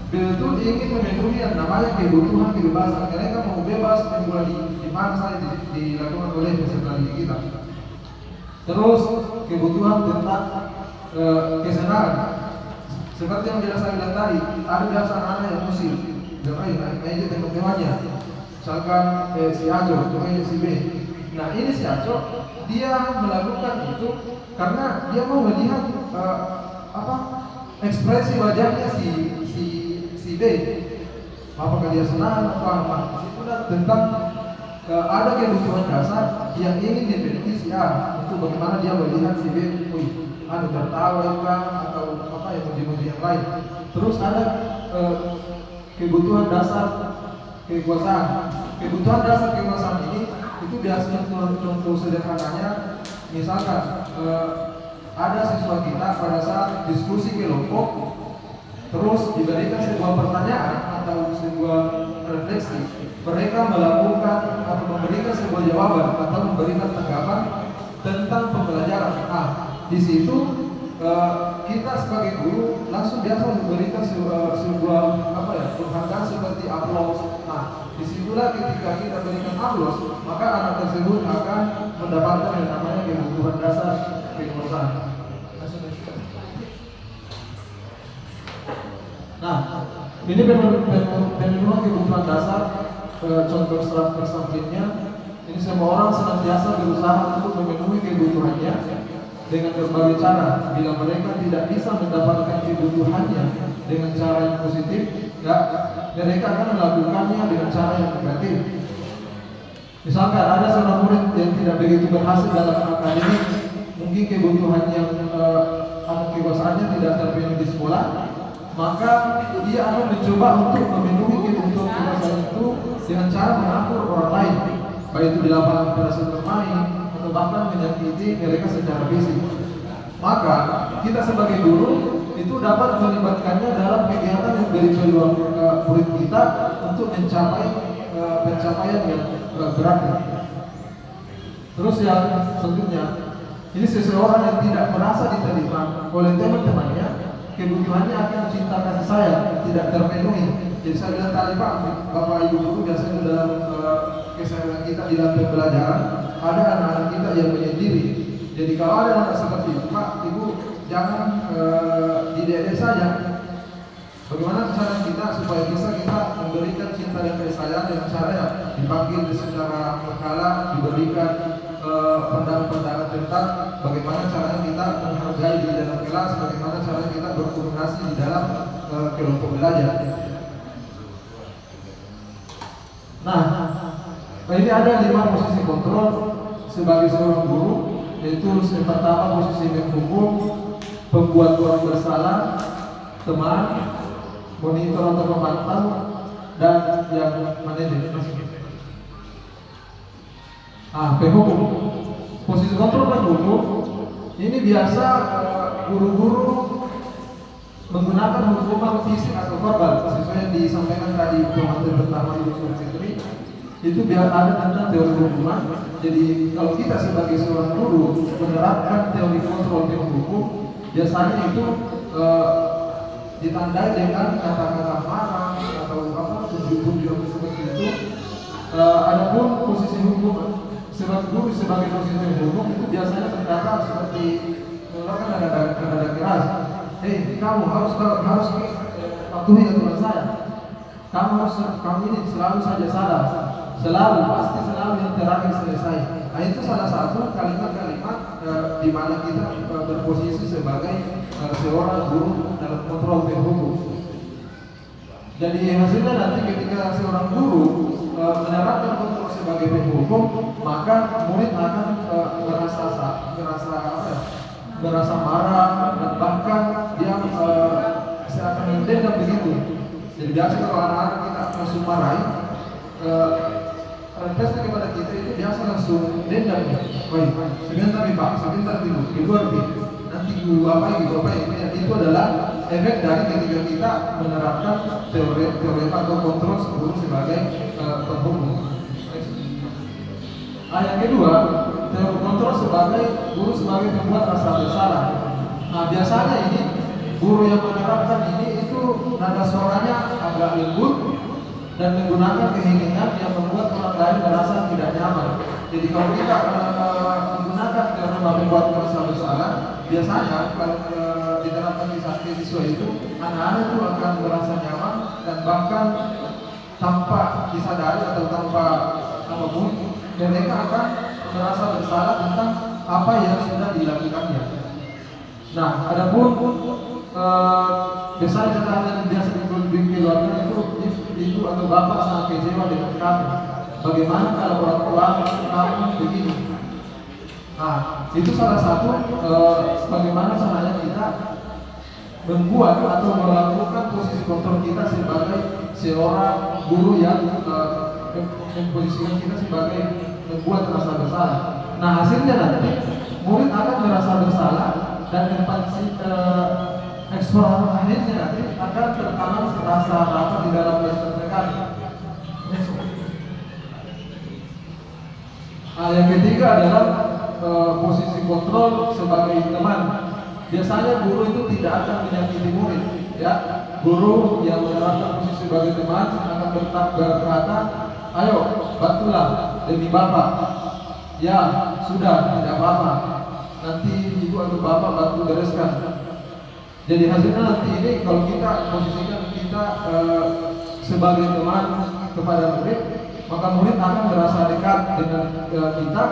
betul ingin memenuhi yang namanya kebutuhan kebebasan. Mereka mau bebas main bola di mana saja dilakukan oleh peserta didik kita. Terus kebutuhan tentang kesenangan. Seperti yang biasa saya bilang tadi, ada biasa anak yang musik, naik teman-temannya. Misalkan si Aco, contohnya si B. Nah ini si Aco, dia melakukan itu karena dia mau melihat ekspresi wajahnya si B. Apakah dia senang atau apa? Itu tentang ada kebutuhan dasar yang ingin dipenuhi si A untuk bagaimana dia melihat si B, ada tertawa atau apa yang muji-muji yang lain. Terus ada kebutuhan dasar kekuasaan. Kebutuhan dasar kekuasaan ini itu biasanya contoh sederhananya, misalkan ada siswa kita pada saat diskusi kelompok, terus diberikan sebuah pertanyaan atau sebuah refleksi, mereka melakukan atau memberikan sebuah jawaban atau memberikan tanggapan tentang pembelajaran. Di situ kita sebagai guru langsung biasa memberikan sebuah penghargaan seperti aplaus. Disitulah ketika kita berikan aplaus, maka anak tersebut akan mendapatkan yang namanya kebutuhan dasar kekuasaan. Ini pemenuhan kebutuhan dasar. Contoh surat persampinnya, ini semua orang senantiasa berusaha untuk memenuhi kebutuhannya dengan berbagai cara. Bila mereka tidak bisa mendapatkan kebutuhannya dengan cara yang positif, mereka akan melakukannya dengan cara yang negatif. Misalkan ada seorang murid yang tidak begitu berhasil dalam akademik, mungkin kebutuhan yang kekuasaannya tidak terpenuhi di sekolah, maka dia akan mencoba untuk memenuhi kebutuhan kekuasaan itu dengan cara mengatur orang lain, baik itu di lapangan pada saat bermain atau bahkan menyakiti mereka secara fisik. Maka kita sebagai guru itu dapat melibatkannya dalam kegiatan yang beri peluang murid kita untuk mencapai pencapaian yang berarti. Terus yang selanjutnya, ini seseorang yang tidak merasa diterima oleh teman-temannya, kebutuhannya akan cinta kasih sayang tidak terpenuhi. Jadi saya bilang tadi Pak, Bapak Ibu guru biasanya dalam keseharian kita di dalam pembelajaran ada anak-anak kita yang menyendiri. Jadi kalau ada anak seperti itu Pak, Ibu jangan didede saja. Bagaimana cara kita supaya bisa kita memberikan cinta dan kasih sayang dengan cara yang dipanggil secara berkala, diberikan pandangan-pandangan tentang bagaimana caranya kita menghargai di dalam kelas, bagaimana caranya kita berkomunikasi di dalam kelompok belajar. Nah, ini ada 5 posisi kontrol sebagai seorang guru, yaitu yang pertama posisi menghukum, pembuat orang bersalah, teman, monitor atau pemantau, dan yang manajer. Penghukum. Posisi kontrol penghukum ini biasa guru-guru menggunakan hukuman fisik atau verbal sesuai yang disampaikan tadi pemateri pertama Ibu Sutri. Itu biar ada tentang teori hukuman. Jadi kalau kita sebagai seorang guru menerapkan teori kontrol penghukum, biasanya itu ditandai dengan kata-kata marah atau tunjuk-tunjuk seperti itu. Adapun posisi hukum sebagai guru sebagai posisi hukum itu biasanya berkata seperti mengeluarkan nada keras. Kamu harus patuhi aturan saya. Kamu ini selalu saja salah. Pasti selalu yang terakhir selesai. Nah, itu salah satu kalimat-kalimat di mana kita berposisi sebagai seorang guru dalam kontrol penghukum. Jadi hasilnya nanti ketika seorang guru menerapkan kontrol sebagai penghukum, maka murid akan merasa marah dan bahkan dia akan mendendam begitu. Jadi biasa kalau anak-anak kita langsung marahi, refleksnya kepada kita itu biasa langsung dendam. Baik, sebentar dulu, keluar nanti guru apa itu adalah efek dari ketika kita menerapkan teori atau kontrol guru sebagai penghukum. Yang kedua, teori kontrol sebagai guru sebagai pembuat rasa bersalah. Nah, biasanya ini guru yang menerapkan ini itu nada suaranya agak lembut dan menggunakan keinginan yang membuat orang lain merasa tidak nyaman. Jadi kalau kita menggunakan teori membuat rasa bersalah, biasanya kalau diterapkan di siswa itu, anak-anak itu akan merasa nyaman dan bahkan tanpa disadari atau tanpa apapun, mereka akan merasa bersalah tentang apa yang sudah dilakukannya. Nah, adapun biasanya kata-kata yang biasa dikeluarkan itu atau bapak sangat kecewa dengan kamu. Bagaimana kalau orang tua kamu begini? Nah, itu salah satu bagaimana caranya kita membuat atau melakukan posisi kontrol kita sebagai seorang guru yang memposisikan kita sebagai membuat rasa bersalah. Nah, hasilnya nanti murid akan merasa bersalah dan eksplorasi akhirnya nanti akan tertanam rasa apa di dalam mereka. Yang ketiga adalah posisi kontrol sebagai teman. Biasanya guru itu tidak akan menyakiti murid, ya. Guru yang menerapkan posisi sebagai teman akan berkata, ayo bantulah demi bapak. Ya sudah, tidak apa-apa. Nanti ibu atau bapak bantu bereskan. Jadi hasilnya nanti ini kalau kita posisikan kita sebagai teman kepada murid, maka murid akan merasa dekat dengan kita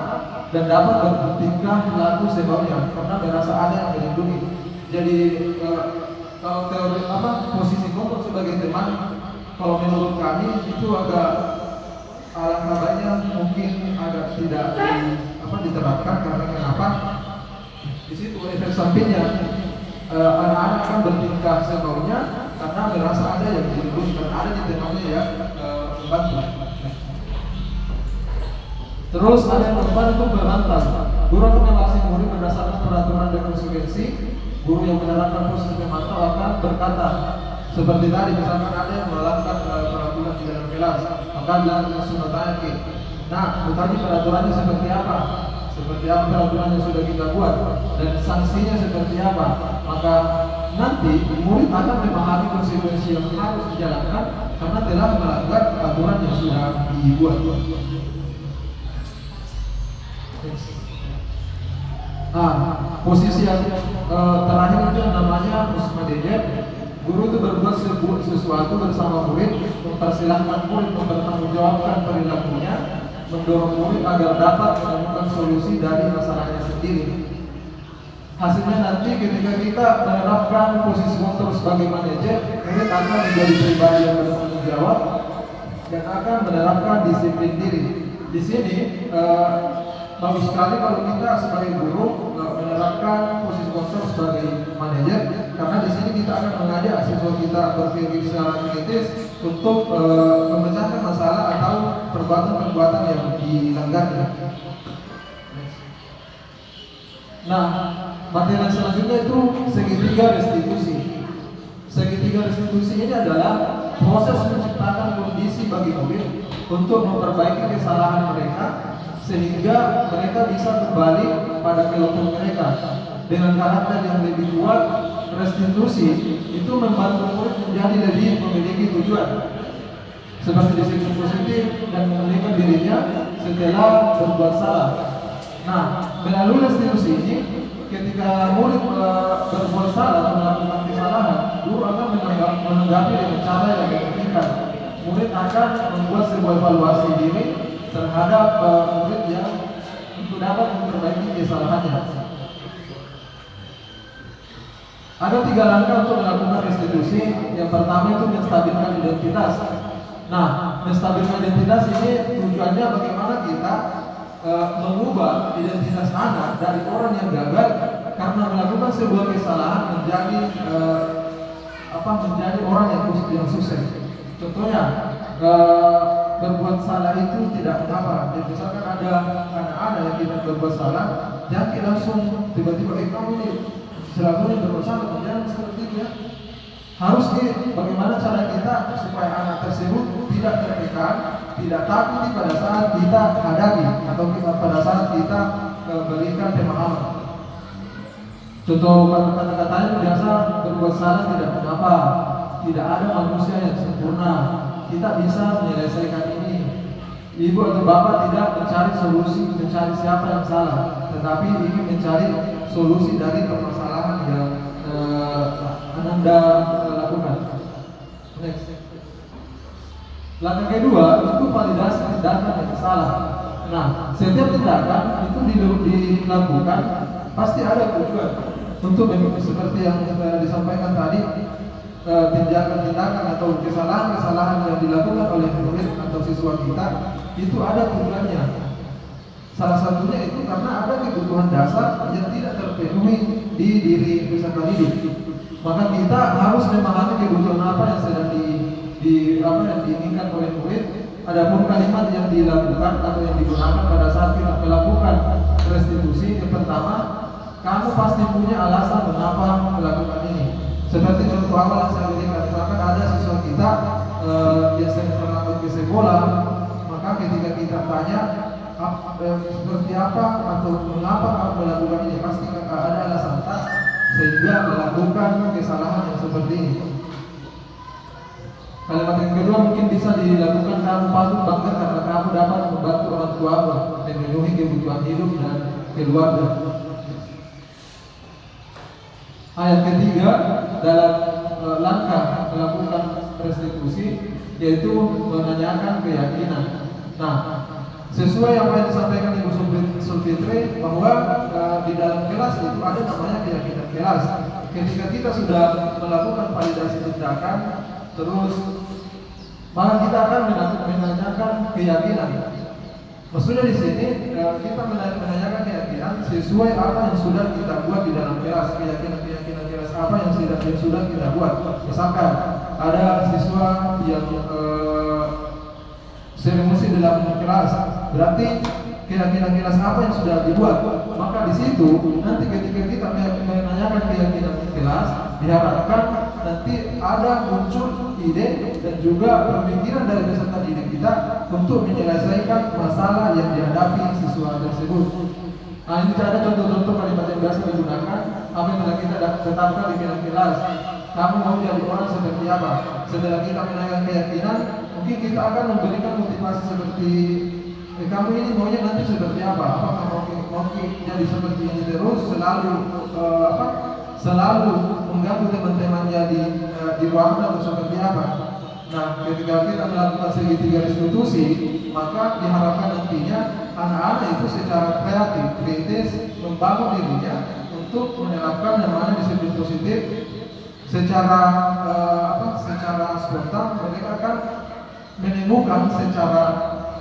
dan dapat bertingkah laku sebabnya karena merasa ada yang melindungi. Jadi kalau teori posisi kontrol sebagai teman, kalau menurut kami itu agak alangkah baiknya mungkin agak tidak diterapkan karena kenapa? Di situ efek sampingnya anak-anak akan bertingkah semaunya karena merasa ada yang melindungi dan ada di temannya yang membantu. Terus ada yang keempat itu berantas. Guru akan mengawasi murid berdasarkan peraturan dan konsekuensi. Guru yang menerapkan posisi pemantau akan berkata seperti tadi, misalkan ada yang melanggar peraturan di dalam kelas, maka dia langsung bertanya, nah, tadi peraturannya seperti apa? Seperti apa peraturan yang sudah kita buat dan sanksinya seperti apa? Maka nanti murid akan memahami konsekuensi yang harus dijalankan karena telah melanggar aturan yang sudah dibuat. Posisi yang terakhir itu namanya musmadejat. Guru itu berbuat sesuatu bersama murid, mempersilahkan murid mempertanggungjawabkan perilakunya, mendorong murid agar dapat menemukan solusi dari masalahnya sendiri. Hasilnya nanti ketika kita menerapkan posisi motor sebagai manajer, murid akan menjadi pribadi yang bertanggung jawab dan akan menerapkan disiplin diri. Di sini bagus sekali kalau kita sebagai guru menerapkan posisi motor sebagai manajer, karena di sini kita akan mengajak siswa kita berpikir secara kritis untuk memecahkan masalah atau perbuatan-perbuatan yang dilanggarnya. Nah, materi selanjutnya itu segitiga restitusi. Segitiga restitusi ini adalah proses menciptakan kondisi bagi murid untuk memperbaiki kesalahan mereka sehingga mereka bisa kembali pada kelompok mereka dengan karakter yang lebih kuat. Restitusi itu membantu murid menjadi lebih memiliki tujuan seperti disiplin positif dan memulihkan dirinya setelah berbuat salah. Nah, melalui restitusi ini, ketika murid berbuat salah atau melakukan kesalahan, guru akan menanggapi dengan cara yang demikian. Murid akan membuat sebuah evaluasi diri terhadap murid yang untuk dapat memperbaiki kesalahannya. Ada 3 langkah untuk melakukan restitusi. Yang pertama itu menstabilkan identitas. Nah, menstabilkan identitas ini tujuannya bagaimana kita mengubah identitas anak dari orang yang gagal karena melakukan sebuah kesalahan menjadi menjadi orang yang sukses. Contohnya berbuat salah itu tidak mengapa. Jadi misalkan ada anak-anak yang tidak berbuat salah, jangan langsung tiba-tiba kamu ini selalu berbuat salah, jangan seperti itu ya. Harus bagaimana cara kita supaya anak tersebut tidak tertekan, tidak takut pada saat kita hadapi atau pada saat kita berikan pemahaman. Contoh kata-katanya biasa, berbuat salah tidak mengapa, tidak ada manusia yang sempurna, kita bisa menyelesaikan ini. Ibu atau bapak tidak mencari solusi, mencari siapa yang salah, tetapi ingin mencari solusi dari permasalahan yang Anda lakukan. Next. Langkah kedua itu validasi tindakan yang salah. Nah, setiap tindakan itu dilakukan pasti ada tujuan untuk seperti yang disampaikan tadi, tindakan atau kesalahan yang dilakukan oleh murid atau siswa kita itu ada tujuannya. Salah satunya itu karena ada kebutuhan dasar yang tidak terpenuhi di diri peserta didik. Maka kita harus memahami kebutuhan apa yang sedang yang diinginkan oleh murid. Adapun kalimat yang dilakukan atau yang digunakan pada saat kita melakukan restitusi, yang pertama, kamu pasti punya alasan mengapa melakukan ini. Seperti contoh awal yang saya berikan, misalkan ada siswa kita yang sering terlambat ke sekolah, maka ketika kita tanya seperti apa atau mengapa kamu melakukan ini, pasti ada alasan sehingga melakukan kesalahan yang seperti ini. Kalimat yang kedua mungkin bisa dilakukan, kamu patut bangga karena kamu dapat membantu orang tuamu memenuhi kebutuhan hidup dan keluarga. Ayat ketiga dalam langkah melakukan restitusi yaitu menanyakan keyakinan. Nah, sesuai yang disampaikan Ibu Sulfitri bahwa di dalam kelas itu ada namanya keyakinan kelas. Ketika kita sudah melakukan validasi tindakan, terus maka kita akan menanyakan keyakinan. Maksudnya di sini kita menanyakan keyakinan sesuai apa yang sudah kita buat di dalam kelas. Keyakinan kelas apa yang sudah kita buat. Misalkan ada siswa yang emosi dalam kelas, berarti keyakinan kelas apa yang sudah dibuat. Maka di situ nanti ketika kita menanyakan keyakinan kelas, diharapkan nanti ada muncul ide dan juga pemikiran dari peserta didik kita untuk menyelesaikan masalah yang dihadapi siswa tersebut. Nah, ini ada contoh-contoh kalimat yang biasa digunakan. Apa yang telah kita tetapkan di kelas. Kamu mau jadi orang seperti apa? Setelah kita menaikkan keyakinan, mungkin kita akan memberikan motivasi seperti kamu ini maunya nanti seperti apa? Apakah mau jadi seperti ini terus selalu selalu mengganggu teman-temannya di ruangan atau seperti apa? Nah, ketika kita melakukan segitiga restitusi, maka diharapkan nantinya anak-anak itu secara kreatif, kritis, membangun dirinya untuk menerapkan yang mana disiplin positif secara spontan. Mereka akan menemukan secara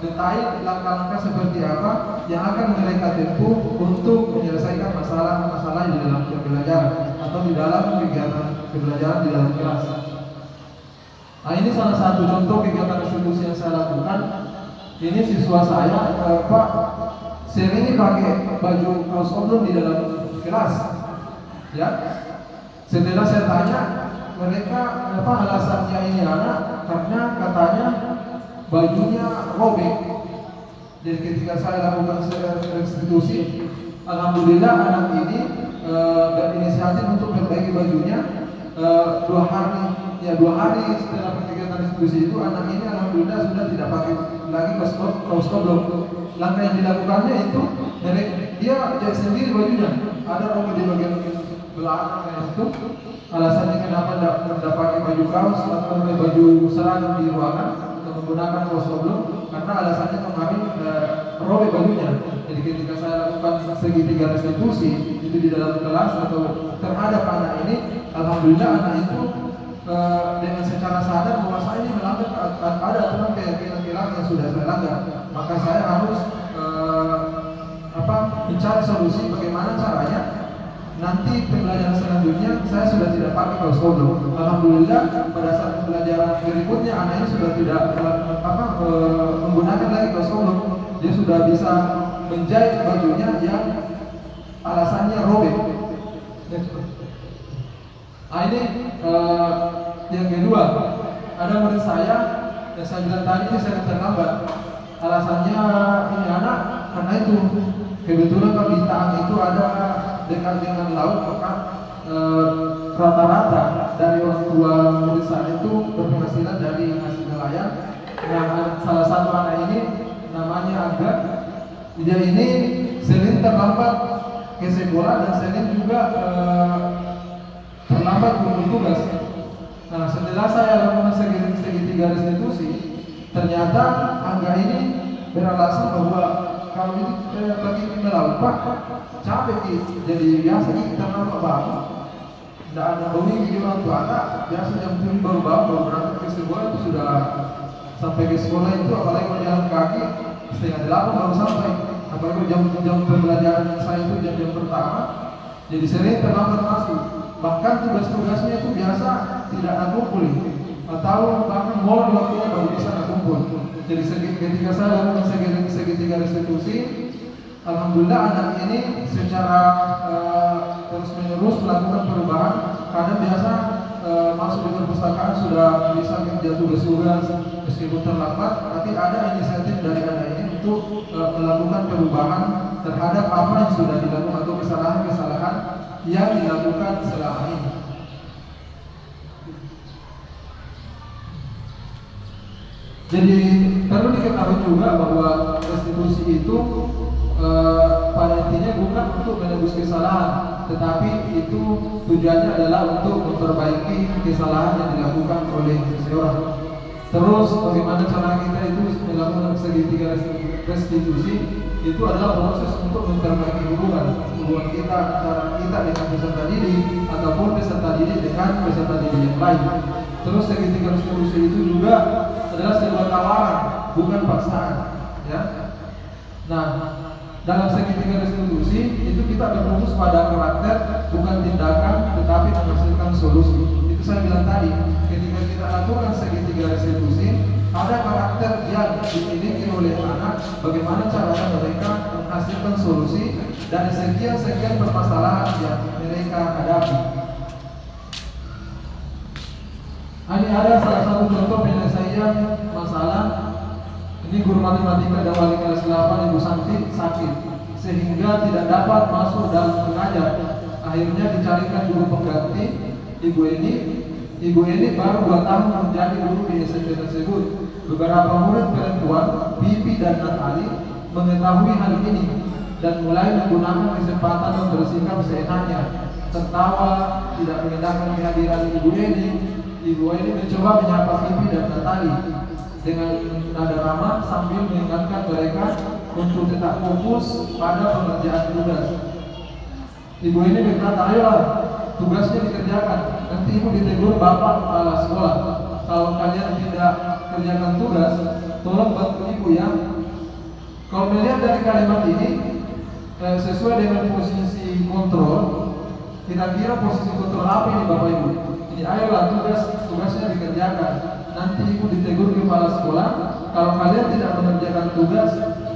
detail langkah-langkah seperti apa yang akan mereka tempuh untuk menyelesaikan masalah-masalah di dalam pembelajaran atau di dalam kegiatan pembelajaran di dalam kelas. Nah, ini salah satu contoh kegiatan restitusi yang saya lakukan. Ini siswa saya, Pak, sering ini pakai baju kaos oblong di dalam kelas. Ya, setelah saya tanya mereka apa alasannya ini anak, karena katanya bajunya robek. Jadi ketika saya lakukan restitusi, alhamdulillah anak ini berinisiatif untuk memperbaiki bajunya. 2 hari setelah kegiatan restitusi itu anak ini alhamdulillah sudah tidak pakai lagi kaos oblong. Langkah yang dilakukannya itu dia jahit sendiri bajunya, ada robek di bagian belakang kayak itu. Alasannya kenapa tidak pakai baju kaos atau baju seragam di ruangan atau menggunakan kaos oblong, karena alasannya kemarin robek bajunya. Jadi ketika saya lakukan segitiga restitusi itu di dalam kelas atau terhadap anak ini, alhamdulillah anak itu dengan secara sadar bahwa saya ini melanggar ada aturan keyakinan yang sudah saya langgar, maka saya harus mencari solusi bagaimana caranya nanti pembelajaran selanjutnya saya sudah tidak pakai kaos oblong. Alhamdulillah pada saat pembelajaran berikutnya anak ini sudah tidak menggunakan lagi kaos oblong. Dia sudah bisa menjahit bajunya yang alasannya robek. Nah, ini yang kedua, ada murid saya yang saya bilang tadi ini sangat terlambat. Alasannya ini anak karena itu kebetulan kalau di Taang itu ada dekat dengan laut, maka rata-rata dari orang tua murid saya itu berpenghasilan dari hasil nelayan. Nah, salah satu anak ini namanya Aga, dia ini Senin terlambat ke sekolah dan Senin juga terlambat bertugas. Nah, setelah saya lakukan segitiga restitusi, ternyata Angga ini beralasan bahwa kalau ini bagi melaut Pak, capek jadi biasa kita nampak bangun. Tidak ada bangun di orang tua anak, biasa jam 7 baru berangkat ke sekolah itu sudah sampai ke sekolah itu, apalagi kalau jalan kaki 7:30 baru sampai. Apalagi jam pembelajaran saya itu jam pertama, jadi sering terlambat masuk. Bahkan tugas-tugasnya itu biasa tidak akumpul atau bahkan mau waktunya baru bisa akumpul. Jadi ketika saya lakukan segitiga restitusi, alhamdulillah anak ini secara terus-menerus melakukan perubahan. Kadang biasa masuk di perpustakaan sudah bisa kerja tugas-tugas meskipun terlambat, tapi ada inisiatif dari anak ini untuk melakukan perubahan terhadap apa yang sudah dilakukan atau kesalahan-kesalahan yang dilakukan selama ini. Jadi perlu diketahui juga bahwa restitusi itu pada intinya bukan untuk menebus kesalahan, tetapi itu tujuannya adalah untuk memperbaiki kesalahan yang dilakukan oleh seseorang. Terus bagaimana cara kita itu melakukan segitiga restitusi itu adalah proses untuk memperbaiki hubungan kita, cara kita dengan peserta didik ataupun peserta didik dengan peserta didik yang lain. Terus segitiga restitusi itu juga adalah sebuah tawaran, bukan paksaan, ya. Nah, dalam segitiga restitusi itu kita berfokus pada karakter, bukan tindakan, tetapi menghasilkan solusi. Itu saya bilang tadi, ketika kita lakukan segitiga restitusi, ada karakter yang dimiliki oleh anak, bagaimana caranya mereka menghasilkan solusi dari sekian permasalahan yang mereka hadapi. Ini ada salah satu contoh penyelesaian masalah. Ini guru matematika dan wali kelas 8 Ibu Santi sakit. sehingga tidak dapat masuk dan mengajar. Akhirnya dicarikan guru pengganti ibu ini. Ibu ini baru 2 tahun menjadi guru di SMP tersebut. Beberapa murid perempuan, Bibi dan Natali, mengetahui hal ini dan mulai menggunakan kesempatan yang bersikap seenaknya, tertawa, tidak mengindahkan kehadiran ibu ini. Ibu ini mencoba menyapa Bibi dan Natali dengan nada ramah sambil mengingatkan mereka untuk tetap fokus pada pengerjaan tugas. Ibu ini berkata, ayolah, tugasnya dikerjakan. Nanti ibu ditegur bapak kepala sekolah. Kalau kalian tidak kerjakan tugas, tolong bantu ibu ya. Kalau melihat dari kalimat ini, sesuai dengan posisi kontrol, kira-kira posisi kontrol apa ini bapak ibu? Ini ayolah tugasnya dikerjakan. Nanti ibu ditegur kepala sekolah. Kalau kalian tidak mengerjakan tugas,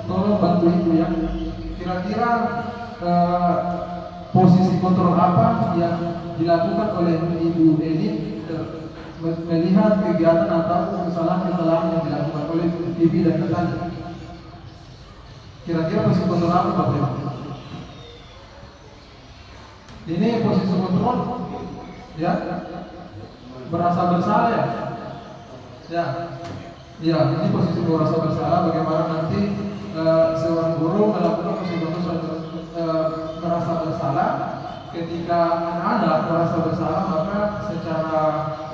tolong bantu ibu ya. Kira-kira posisi kontrol apa yang dilakukan oleh ibu ini melihat kegiatan atau kesalahan-kesalahan yang dilakukan oleh Bibi dan Natali? Kira-kira posisi kontrol apa bapak ibu? Ini posisi kontrol ya, merasa bersalah ya. Ya, ini posisi merasa bersalah. Bagaimana nanti seorang guru melakukan posisi kontrol merasa bersalah. Ketika anak-anak merasa bersalah, maka secara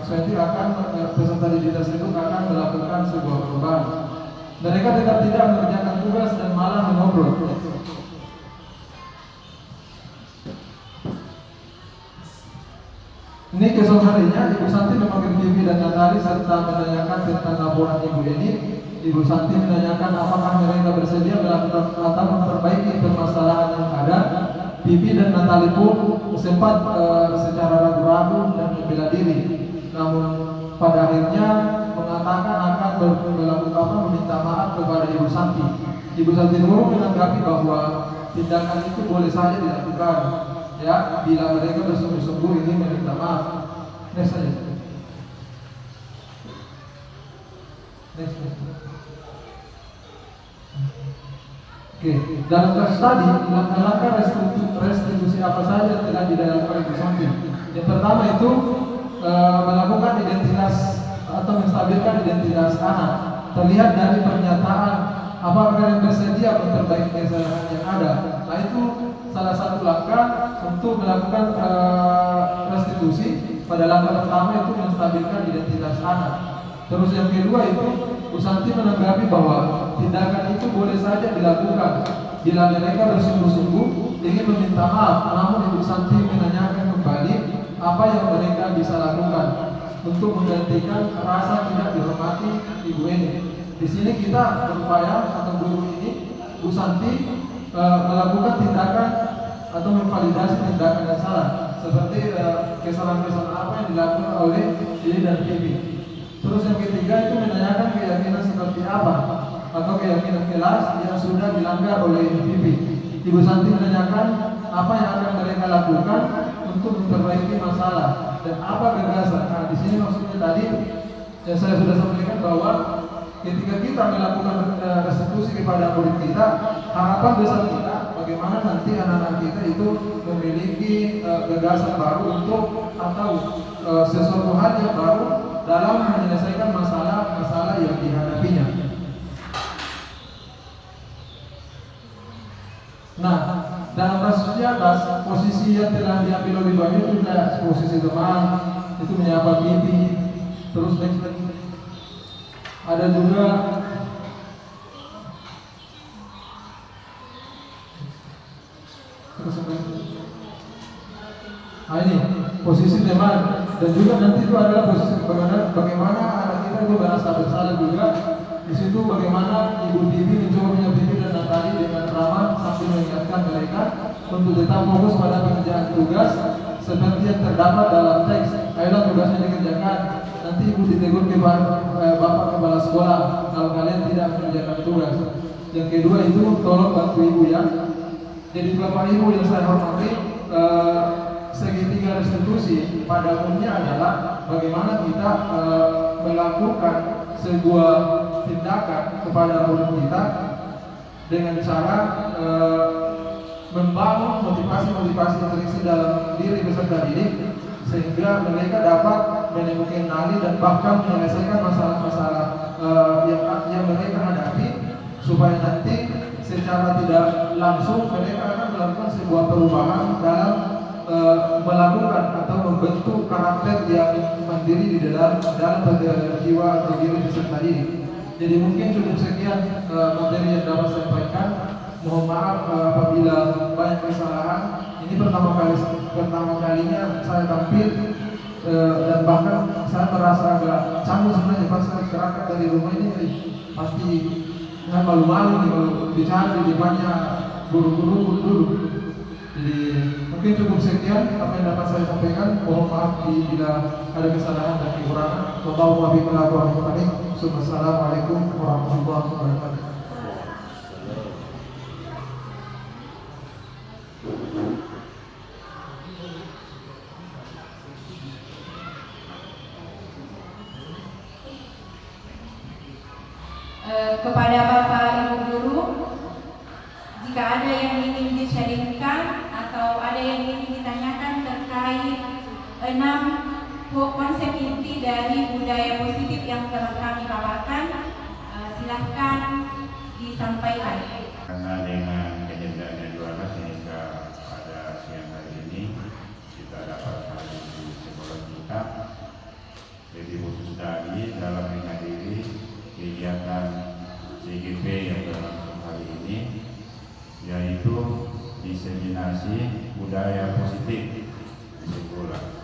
ekstensif akan peserta didik tersebut akan melakukan sebuah perubahan. Mereka tetap tidak mengerjakan tugas dan malah mengobrol. Ini keesokan harinya Ibu Santi memanggil Bibi dan Natali serta menanyakan tentang laporan ibu ini. Ibu Santi menanyakan apakah mereka bersedia melakukan atau memperbaiki permasalahan yang ada. Bibi dan Natali pun sempat secara ragu-ragu dan membela diri, namun pada akhirnya mengatakan akan melakukan meminta maaf kepada Ibu Santi. Ibu Santi pun menanggapi bahwa tindakan itu boleh saja dilakukan, ya, bila mereka bersungguh-sungguh ingin meminta maaf. Next saja. Next. Oke, dalam kasus tadi, langkah-langkah restitusi apa saja yang telah dilakukan Ibu Santi. Yang pertama itu melakukan identitas atau menstabilkan identitas anak. Terlihat dari pernyataan apakah kalian bersedia memperbaiki kesalahan yang ada. Nah, itu salah satu langkah untuk melakukan restitusi. Pada langkah pertama itu menstabilkan identitas anak. Terus yang kedua itu Bu Santi menanggapi bahwa tindakan itu boleh saja dilakukan bila mereka bersungguh-sungguh ingin meminta maaf. Namun Ibu Santi menanyakan kembali apa yang mereka bisa lakukan untuk menggantikan rasa tidak dihormati ibu ini. Di sini kita berupaya atau guru ini Bu Santi melakukan tindakan atau memvalidasi tindakan yang salah, seperti kesalahan-kesalahan apa yang dilakukan oleh Lili dan Bibi. Terus yang ketiga itu menanyakan keyakinan seperti apa atau keyakinan kelas yang sudah dilanggar oleh Bibi. Ibu Santi menanyakan apa yang akan mereka lakukan untuk memperbaiki masalah dan apa gagasan. Nah, di sini maksudnya tadi yang saya sudah sampaikan bahwa ketika kita melakukan restitusi kepada murid kita, harapan besar kita bagaimana nanti anak-anak kita itu memiliki gagasan baru untuk atau sesuatu hal yang baru dalam menyelesaikan masalah-masalah yang dihadapinya. Nah, dalam kasus di atas, posisi yang telah diambil oleh Bayu itu adalah posisi teman, itu menyapa Bibi. Terus next lagi ada juga ini posisi teman, dan juga nanti itu adalah posisi bagaimana anak kita itu merasa bersalah juga. Di situ bagaimana Ibu Bibi mencoba menyampaikan dan Natali dengan ramah sambil mengingatkan mereka untuk tetap fokus pada pekerjaan tugas seperti yang terdapat dalam teks. Ayolah tugasnya dikerjakan. Nanti ibu ditegur kepada bapak kepala sekolah kalau kalian tidak mengerjakan tugas. Yang kedua itu tolong bantu ibu ya. Jadi bapak ibu yang saya hormati, segitiga restitusi pada umumnya adalah bagaimana kita melakukan sebuah tindakan kepada murid kita dengan cara membangun motivasi-motivasi yang terisi dalam diri peserta didik sehingga mereka dapat menemukan nyali dan bahkan menyelesaikan masalah-masalah yang mereka hadapi, supaya nanti secara tidak langsung mereka akan melakukan sebuah perubahan dalam melakukan atau membentuk karakter yang mandiri di dalam jiwa atau diri peserta didik. Jadi mungkin cukup sekian materi yang dapat saya sampaikan. Mohon maaf apabila banyak kesalahan. Ini pertama kalinya saya tampil dan bahkan saya merasa agak canggung sebenarnya pas saya berangkat dari rumah ini. Pasti saya malu-malu nih kalau bicara di depannya guru-guru dulu. Jadi mungkin cukup sekian apa yang dapat saya sampaikan. Mohon maaf bila ada kesalahan dan kekurangan. Wassalamualaikum warahmatullahi wabarakatuh. Kepada Bapak Ibu Guru, jika ada yang ingin di-sharingkan atau ada yang ingin ditanyakan terkait 6 konsep inti dari budaya positif yang telah kami paparkan, silahkan disampaikan. Karena dengan kenyataannya juara sehingga pada siang hari ini kita dapat hadir di sekolah kita, lebih khusus dari dalam menghadiri kegiatan CGP yang berlangsung hari ini, yaitu diseminasi budaya positif di sekolah.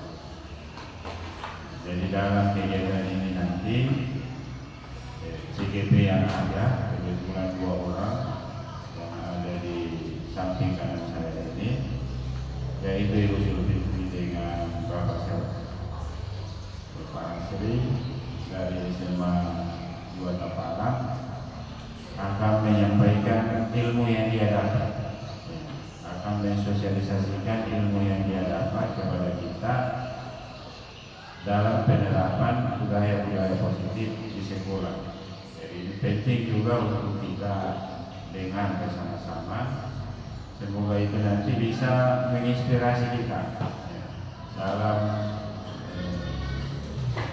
Jadi dalam kegiatan ini nanti CGP yang ada kebetulan 2 orang yang ada di samping kanan saya ini, yaitu Ibu Zulkifli dengan Bapak Ansri dari SMA 2 Tapalang akan menyampaikan ilmu yang dia dapat, akan mensosialisasikan ilmu yang dia dapat kepada kita dalam penerapan budaya-budaya positif di sekolah. Jadi ini penting juga untuk kita dengan bersama-sama. Semoga itu nanti bisa menginspirasi kita dalam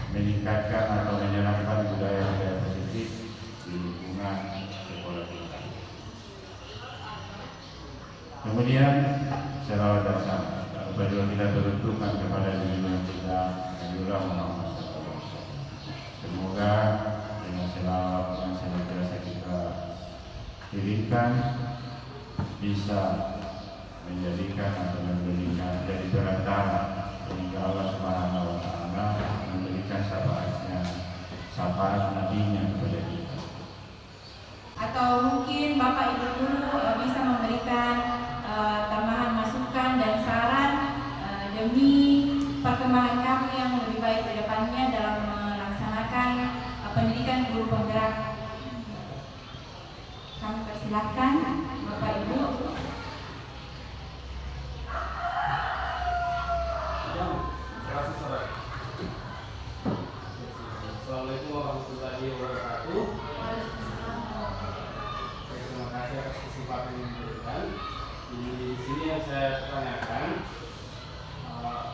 meningkatkan atau menerapkan budaya-budaya positif di lingkungan sekolah kita. Kemudian selawat dan salam apabila kita beruntungan kepada junjungan kita Nabiullah Muhammad SAW. Semoga dengan selawat yang senantiasa kita kirimkan bisa menjadikan atau memberikan jadi perantara sehingga Allah Subhanahu wa Ta'ala memberikan syafaat nabinya kepada kita. Atau mungkin Bapak Ibu Guru bisa memberikan tambahan masukan dan saran demi perkembangan kami yang lebih baik ke depannya dalam melaksanakan pendidikan guru penggerak. Kami persilahkan Bapak Ibu. Assalamualaikum warahmatullahi wabarakatuh. Terima kasih atas kesempatan yang diberikan. Di sini yang saya tanyakan,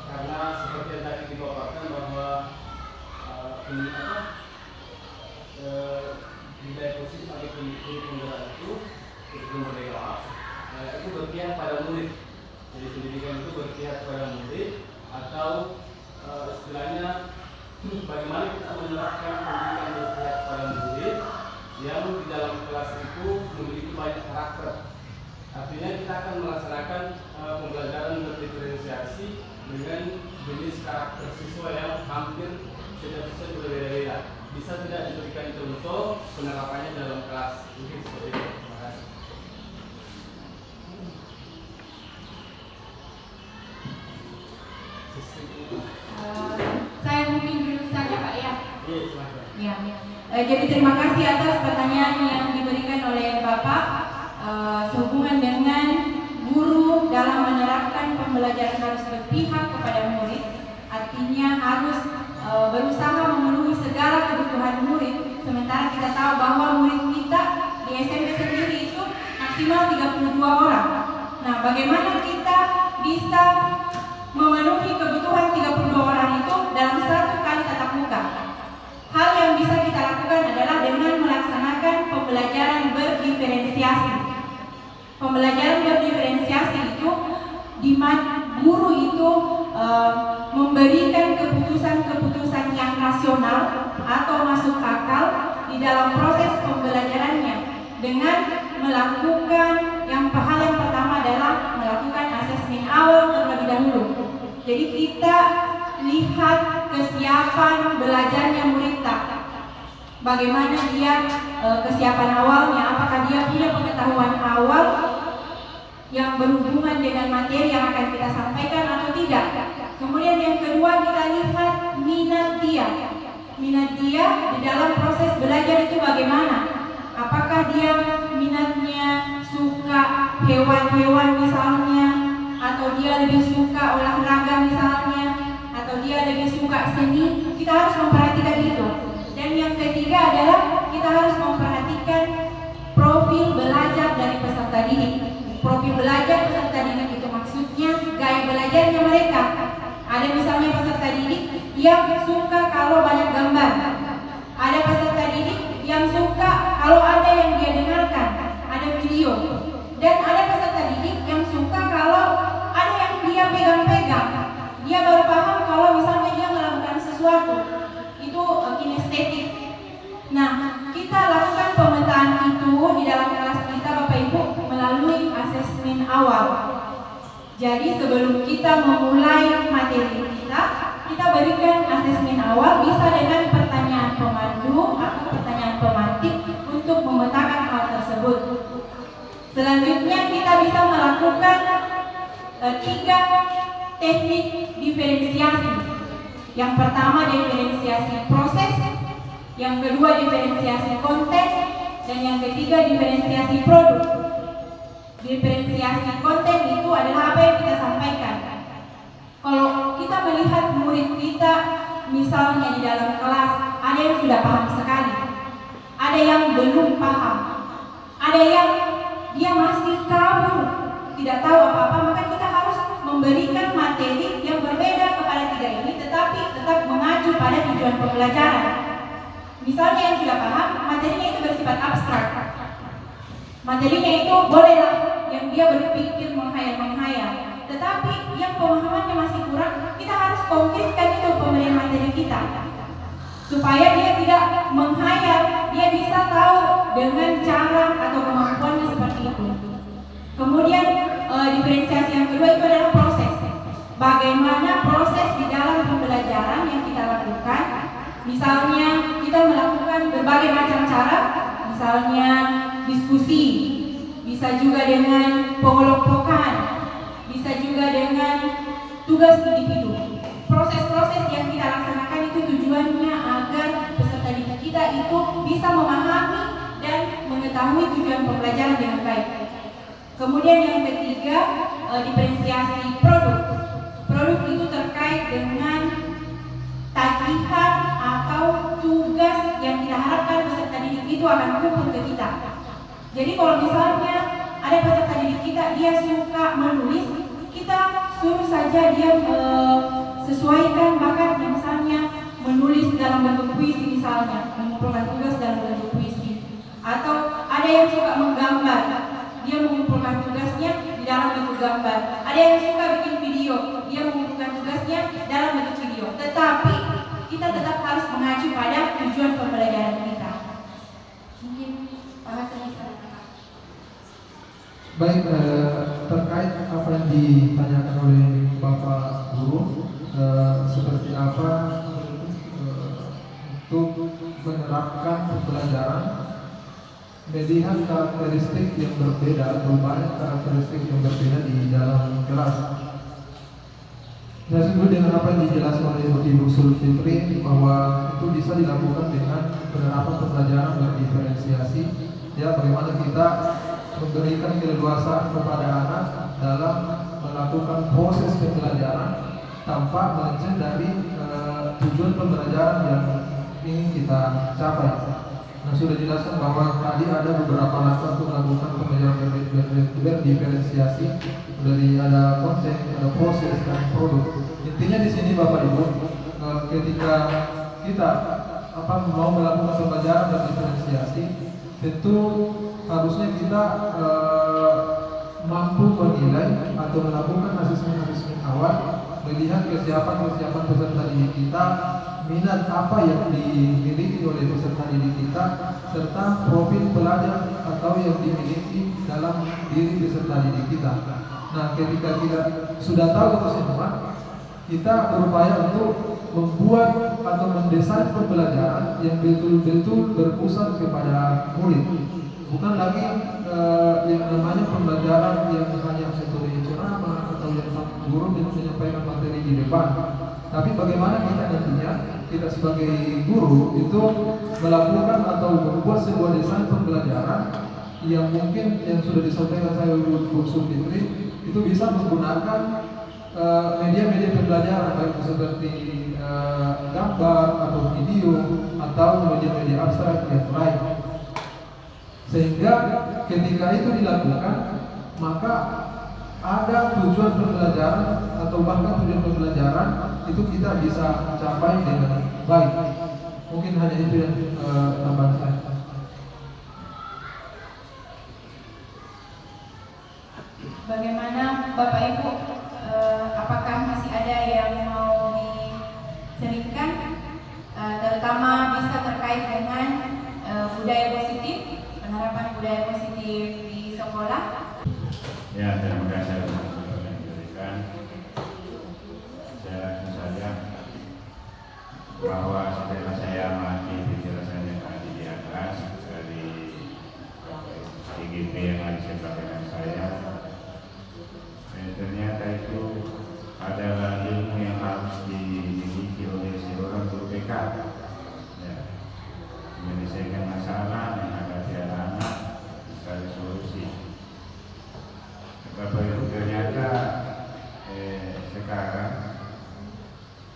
karena seperti yang tadi dipaparkan bahwa budaya positif atau kurikulum penggerak itu berpihak pada murid. Jadi pendidikan itu berpihak pada murid, atau istilahnya bagaimana kita menerapkan pendidikan berpihak pada murid yang di dalam kelas itu memiliki banyak karakter. Artinya kita akan melaksanakan pembelajaran berdiferensiasi dengan jenis karakter siswa yang hampir setiap siswa berbeda-beda. Bisa tidak diberikan contoh penerapannya dalam kelas? Mungkin seperti itu. Terima kasih. Saya mungkin dulu saja Pak ya. Iya, silakan. Ya. Jadi terima kasih atas pertanyaan yang diberikan oleh Bapak sehubungan dengan guru dalam menerapkan pembelajaran harus berpihak kepada murid. Artinya harus berusaha memenuhi segala kebutuhan murid. Sementara kita tahu bahwa murid kita di SMP sendiri itu maksimal 32 orang. Nah, bagaimana kita bisa memenuhi kebutuhan 32 orang itu dalam satu kali tatap muka. Hal yang bisa kita lakukan adalah dengan melaksanakan pembelajaran berdiferensiasi. Pembelajaran berdiferensiasi itu di mana guru itu memberikan keputusan-keputusan yang rasional atau masuk akal di dalam proses pembelajarannya dengan melakukan hal yang pertama adalah melakukan asesmen awal terlebih dahulu. Jadi kita lihat kesiapan belajarnya murid tak. Bagaimana dia kesiapan awalnya, apakah dia punya pengetahuan awal yang berhubungan dengan materi yang akan kita sampaikan atau tidak. Kemudian yang kedua kita lihat minat dia. Minat dia di dalam proses belajar itu bagaimana? Apakah dia minatnya suka hewan-hewan misalnya, atau dia lebih suka olahraga misalnya, atau dia lebih suka seni? Kita harus memperhatikan itu. Dan yang ketiga adalah kita harus memperhatikan profil belajar dari peserta didik. Profil belajar peserta didik itu maksudnya gaya belajarnya mereka. Ada misalnya peserta didik yang suka kalau banyak gambar. Ada peserta didik yang suka kalau ada yang dia dengarkan, ada video. Dan ada peserta didik yang suka kalau ada yang dia pegang-pegang. Dia baru paham kalau misalnya dia melakukan sesuatu. Itu kinestetik. Nah, kita lakukan pemetaan itu di dalam kelas kita Bapak Ibu melalui asesmen awal. Jadi sebelum kita memulai materi kita berikan asesmen awal, bisa dengan pertanyaan pemandu atau pertanyaan pemantik untuk memetakan hal tersebut. Selanjutnya kita bisa melakukan 3 teknik diferensiasi. Yang pertama diferensiasi proses, yang kedua diferensiasi konten, dan yang ketiga diferensiasi produk. Diferensiasi konten itu adalah apa yang kita sampaikan. Kalau kita melihat murid kita misalnya di dalam kelas, ada yang sudah paham sekali, ada yang belum paham, ada yang dia masih kabur, tidak tahu apa-apa, maka kita harus memberikan materi yang berbeda kepada 3 ini, tetapi tetap mengacu pada tujuan pembelajaran. Misalnya yang sudah paham, materinya itu bersifat abstrak. Materinya itu bolehlah yang dia berpikir menghayal-menghayal. Tetapi yang pemahamannya masih kurang, kita harus konkretkan itu pemberian materi kita. Supaya dia tidak menghayal, dia bisa tahu dengan cara atau kemampuannya seperti itu. Kemudian diferensiasi yang kedua itu adalah proses. Bagaimana proses di dalam pembelajaran yang kita lakukan. Misalnya kita melakukan berbagai macam cara, misalnya diskusi, bisa juga dengan pengelompokan, bisa juga dengan tugas individu. Proses-proses yang kita laksanakan itu tujuannya agar peserta didik kita itu bisa memahami dan mengetahui tujuan pembelajaran dengan baik. Kemudian yang ketiga, diferensiasi produk. Produk itu terkait dengan tagihan atau tugas yang kita harapkan peserta didik itu akan kumpul ke kita. Jadi kalau misalnya ada peserta didik kita, dia suka menulis, kita suruh saja dia sesuaikan bakatnya, misalnya menulis dalam bentuk puisi misalnya, mengumpulkan tugas dalam bentuk puisi. Atau ada yang suka menggambar, dia mengumpulkan tugasnya di dalam bentuk gambar. Ada yang suka bikin video, dia mengumpulkan tugasnya dalam bentuk video. Tetapi kita tetap harus mengacu pada tujuan pembelajaran kita. Mungkin bahasanya salah. Baik, terkait apa yang ditanyakan oleh Bapak Guru, seperti apa untuk menerapkan pembelajaran, melihat karakteristik yang berbeda atau banyak karakteristik yang berbeda di dalam kelas. Saya setuju dengan apa yang dijelaskan oleh Ibu Sulfitri, bahwa itu bisa dilakukan dengan penerapan pembelajaran berdiferensiasi. Ya, bagaimana kita memberikan keleluasaan kepada anak dalam melakukan proses pembelajaran tanpa melenceng dari tujuan pembelajaran yang ingin kita capai. Nah, sudah jelaskan bahwa tadi ada beberapa langkah untuk melakukan pembelajaran berdiferensiasi dari ada konsep, ada proses, dan produk. Intinya di sini Bapak Ibu, ketika kita mau melakukan pembelajaran berdiferensiasi, tentu harusnya kita mampu menilai atau melakukan asesmen awal, melihat kesiapan peserta didik kita, minat apa yang dimiliki oleh peserta didik kita, serta profil pelajar atau yang dimiliki dalam diri peserta didik kita. Nah, ketika kita sudah tahu itu semua, kita berupaya untuk membuat atau mendesain pembelajaran yang betul-betul berpusat kepada murid. Bukan lagi yang namanya pembelajaran yang hanya metode ceramah atau yang guru menyampaikan materi di depan. Tapi bagaimana kita nantinya, kita sebagai guru itu melakukan atau membuat sebuah desain pembelajaran yang mungkin yang sudah disampaikan saya Bu Sulfitri itu bisa menggunakan media-media pembelajaran baik seperti gambar atau video atau media-media abstrak yang lain, sehingga ketika itu dilakukan maka ada tujuan pembelajaran atau bahkan tujuan pembelajaran itu kita bisa capai dengan baik. Mungkin hanya itu yang tambahan saya. Bagaimana Bapak Ibu, apakah masih ada yang mau diceritakan, terutama bisa terkait dengan budaya positif, penerapan budaya positif di sekolah? Ya, terima kasih atas masukan yang diberikan. Saya langsung saja bahwa setelah saya amati penjelasan yang tadi di atas dari IGP yang ada disampaikan saya, ternyata itu adalah ilmu yang harus dimiliki oleh seorang guru BK, ya, menyelesaikan masalah, menghadapi anak-anak, mencari solusi. Bapak Ibu, ternyata sekarang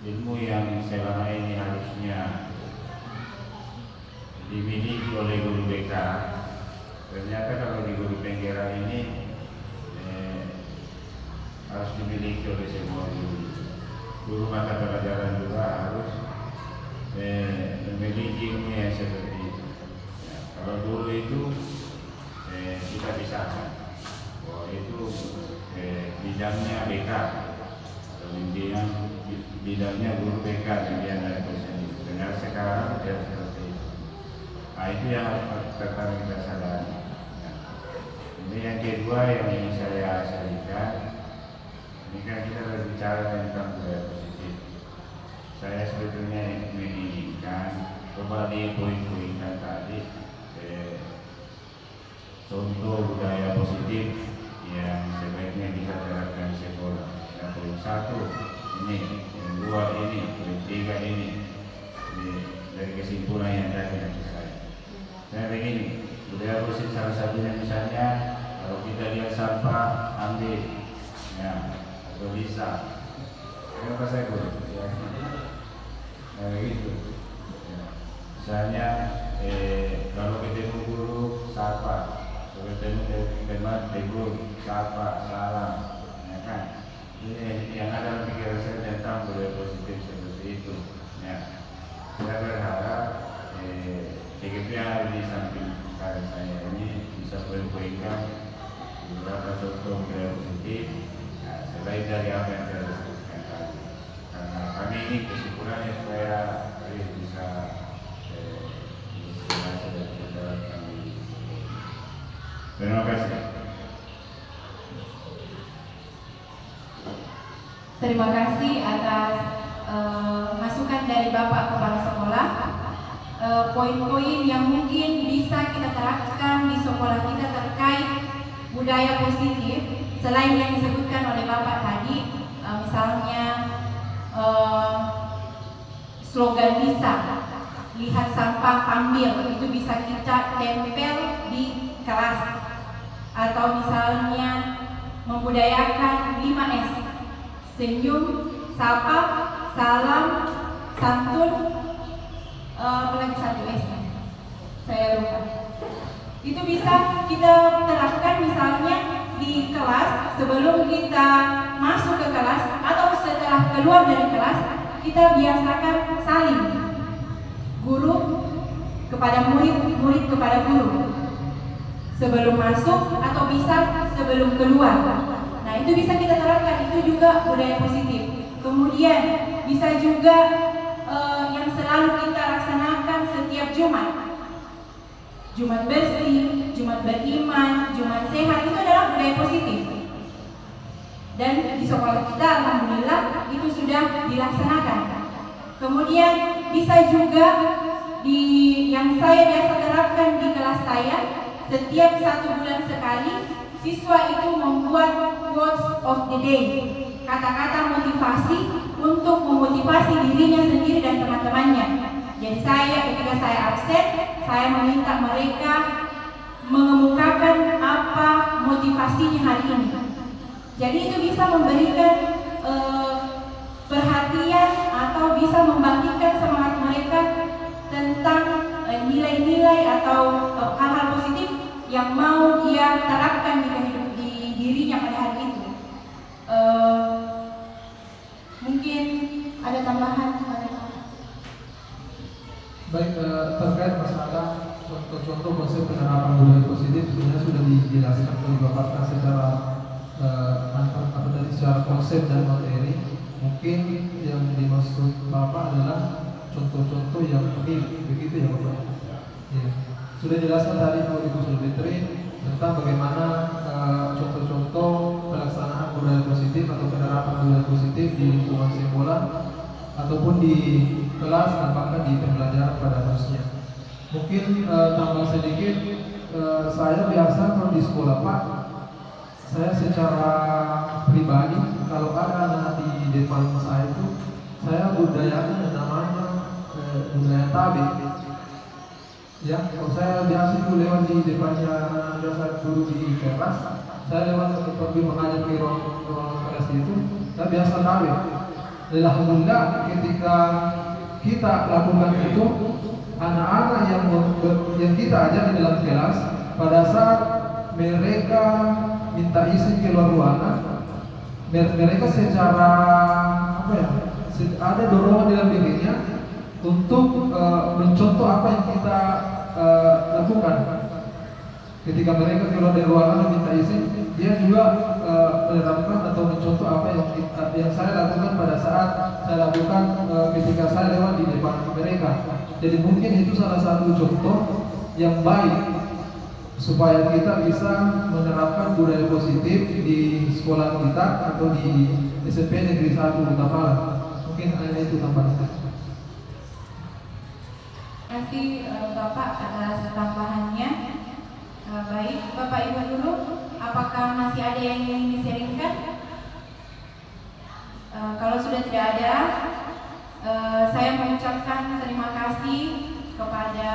ilmu yang selama ini harusnya dimiliki oleh guru BK, ternyata kalau di guru penggerak ini harus dimiliki oleh semua guru. Guru mata pelajaran juga harus memiliki ilmu yang seperti itu. Ya, kalau dulu itu kita pisahkan, bahwa itu bidangnya BK, kemudian bidangnya guru BK dan dia dari dosen. Dengan sekarang tidak seperti itu. Nah, itu yang harus tetap kita sadari. Ya. Ini yang kedua yang ingin saya sampaikan. Ini kan kita berbicara tentang budaya positif. Saya sebetulnya menginginkan coba di poin-poinkan tadi contoh budaya positif yang sebaiknya kita terapkan di sekolah. Yang poin 1 ini, yang 2 ini, poin 3 ini. Dari kesimpulan yang tadi dari saya begini, budaya positif salah satunya misalnya kalau kita lihat sampah ambil, ya, atau bisa. Kenapa saya guru? Ya. Nah, begitu. Ya. Misalnya kalau ketemu guru sapa, kalau ketemu teman tegur sapa, salam, ya kan? Ini yang ada pikiran saya tentang budaya positif seperti itu. Ya. Saya berharap TGP yang ada di samping karya saya ini bisa poin-poinkan beberapa contoh budaya positif. Selain dari apa yang saya sebutkan tadi, karena kami ini kesimpulannya supaya bisa inspirasi dari saudara kami. Terima kasih. Terima kasih atas masukan dari Bapak Kepala Sekolah. Poin-poin yang mungkin bisa kita terapkan di sekolah kita terkait budaya positif, selain yang disebutkan oleh Bapak tadi, misalnya slogan bisa lihat sampah ambil, itu bisa kita tempel di kelas, atau misalnya membudayakan 5S, senyum, sapa, salam, santun, apalagi 1S, Saya lupa. Itu bisa kita terapkan misalnya di kelas sebelum kita masuk ke kelas atau setelah keluar dari kelas, kita biasakan saling guru kepada murid, murid kepada guru sebelum masuk atau bisa sebelum keluar. Nah, itu bisa kita terapkan, itu juga budaya positif. Kemudian bisa juga yang selalu kita laksanakan setiap Jumat. Jumat bersih, Jumat beriman, Jumat sehat, itu adalah budaya positif. Dan di sekolah kita alhamdulillah itu sudah dilaksanakan. Kemudian bisa juga yang saya biasa terapkan di kelas saya, setiap 1 bulan sekali siswa itu membuat quotes of the day, kata-kata motivasi untuk memotivasi dirinya sendiri dan teman-temannya. Jadi ketika saya absen, saya meminta mereka mengemukakan apa motivasinya hari ini. Jadi itu bisa memberikan perhatian atau bisa membangkitkan semangat mereka tentang nilai-nilai atau hal-hal positif yang mau dia terapkan di dirinya pada hari itu. Mungkin ada tambahan? Baik, terkait masalah contoh-contoh konsep penerapan budaya positif sebenarnya sudah dijelaskan oleh Bapak secara secara konsep dan materi. Mungkin yang dimaksud Bapak adalah contoh-contoh yang real, begitu ya Bapak? Ya. Sudah jelaskan tadi oleh Ibu Sulfitri tentang bagaimana contoh-contoh pelaksanaan budaya positif atau penerapan budaya positif di lingkungan sekolah ataupun di kelas dan bahkan di pembelajaran pada harusnya. Mungkin tambah sedikit, saya biasa kalau di sekolah Pak, saya secara pribadi kalau ada anak di depan saya itu, saya budayakan namanya budaya tabe. Ya, kalau saya biasa itu lewat di depannya saya dulu di kelas, saya lewat pergi mengajar di ruang kelas itu, saya biasa tabe. Alhamdulillah ketika kita lakukan itu, anak-anak yang kita ajar di dalam kelas, pada saat mereka minta izin keluar ruangan, mereka secara ada dorongan dalam dirinya untuk mencontoh apa yang kita lakukan. Ketika mereka keluar dari ruangan dan minta izin, dia juga menerapkan atau mencontoh apa yang saya lakukan pada saat saya lakukan ketika saya lewat di depan mereka. Jadi mungkin itu salah satu contoh yang baik supaya kita bisa menerapkan budaya positif di sekolah kita atau di SMP Negeri 1 Kota Malang. Mungkin hanya itu tambahan. Nanti Bapak atas tambahannya. Baik, Bapak Ibu dulu, apakah masih ada yang ingin di-sharingkan? Kalau sudah tidak ada, saya mengucapkan terima kasih kepada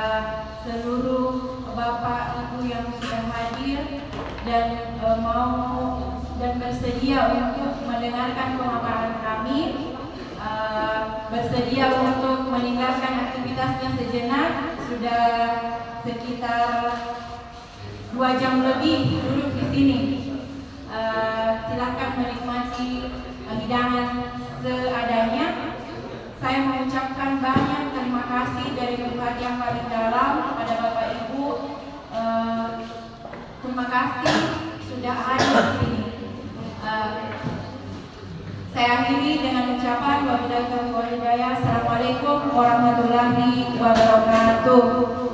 seluruh Bapak Ibu yang sudah hadir dan mau dan bersedia untuk mendengarkan pemaparan kami, bersedia untuk meninggalkan aktivitasnya sejenak. Sudah sekitar 2 jam lebih duduk di sini. Silakan menikmati hidangan seadanya. Saya mengucapkan banyak terima kasih dari lubuk hati yang paling dalam kepada Bapak Ibu. Terima kasih sudah hadir di sini. Saya akhiri dengan ucapan wabillahi taufiq wal hidayah. Assalamualaikum warahmatullahi wabarakatuh.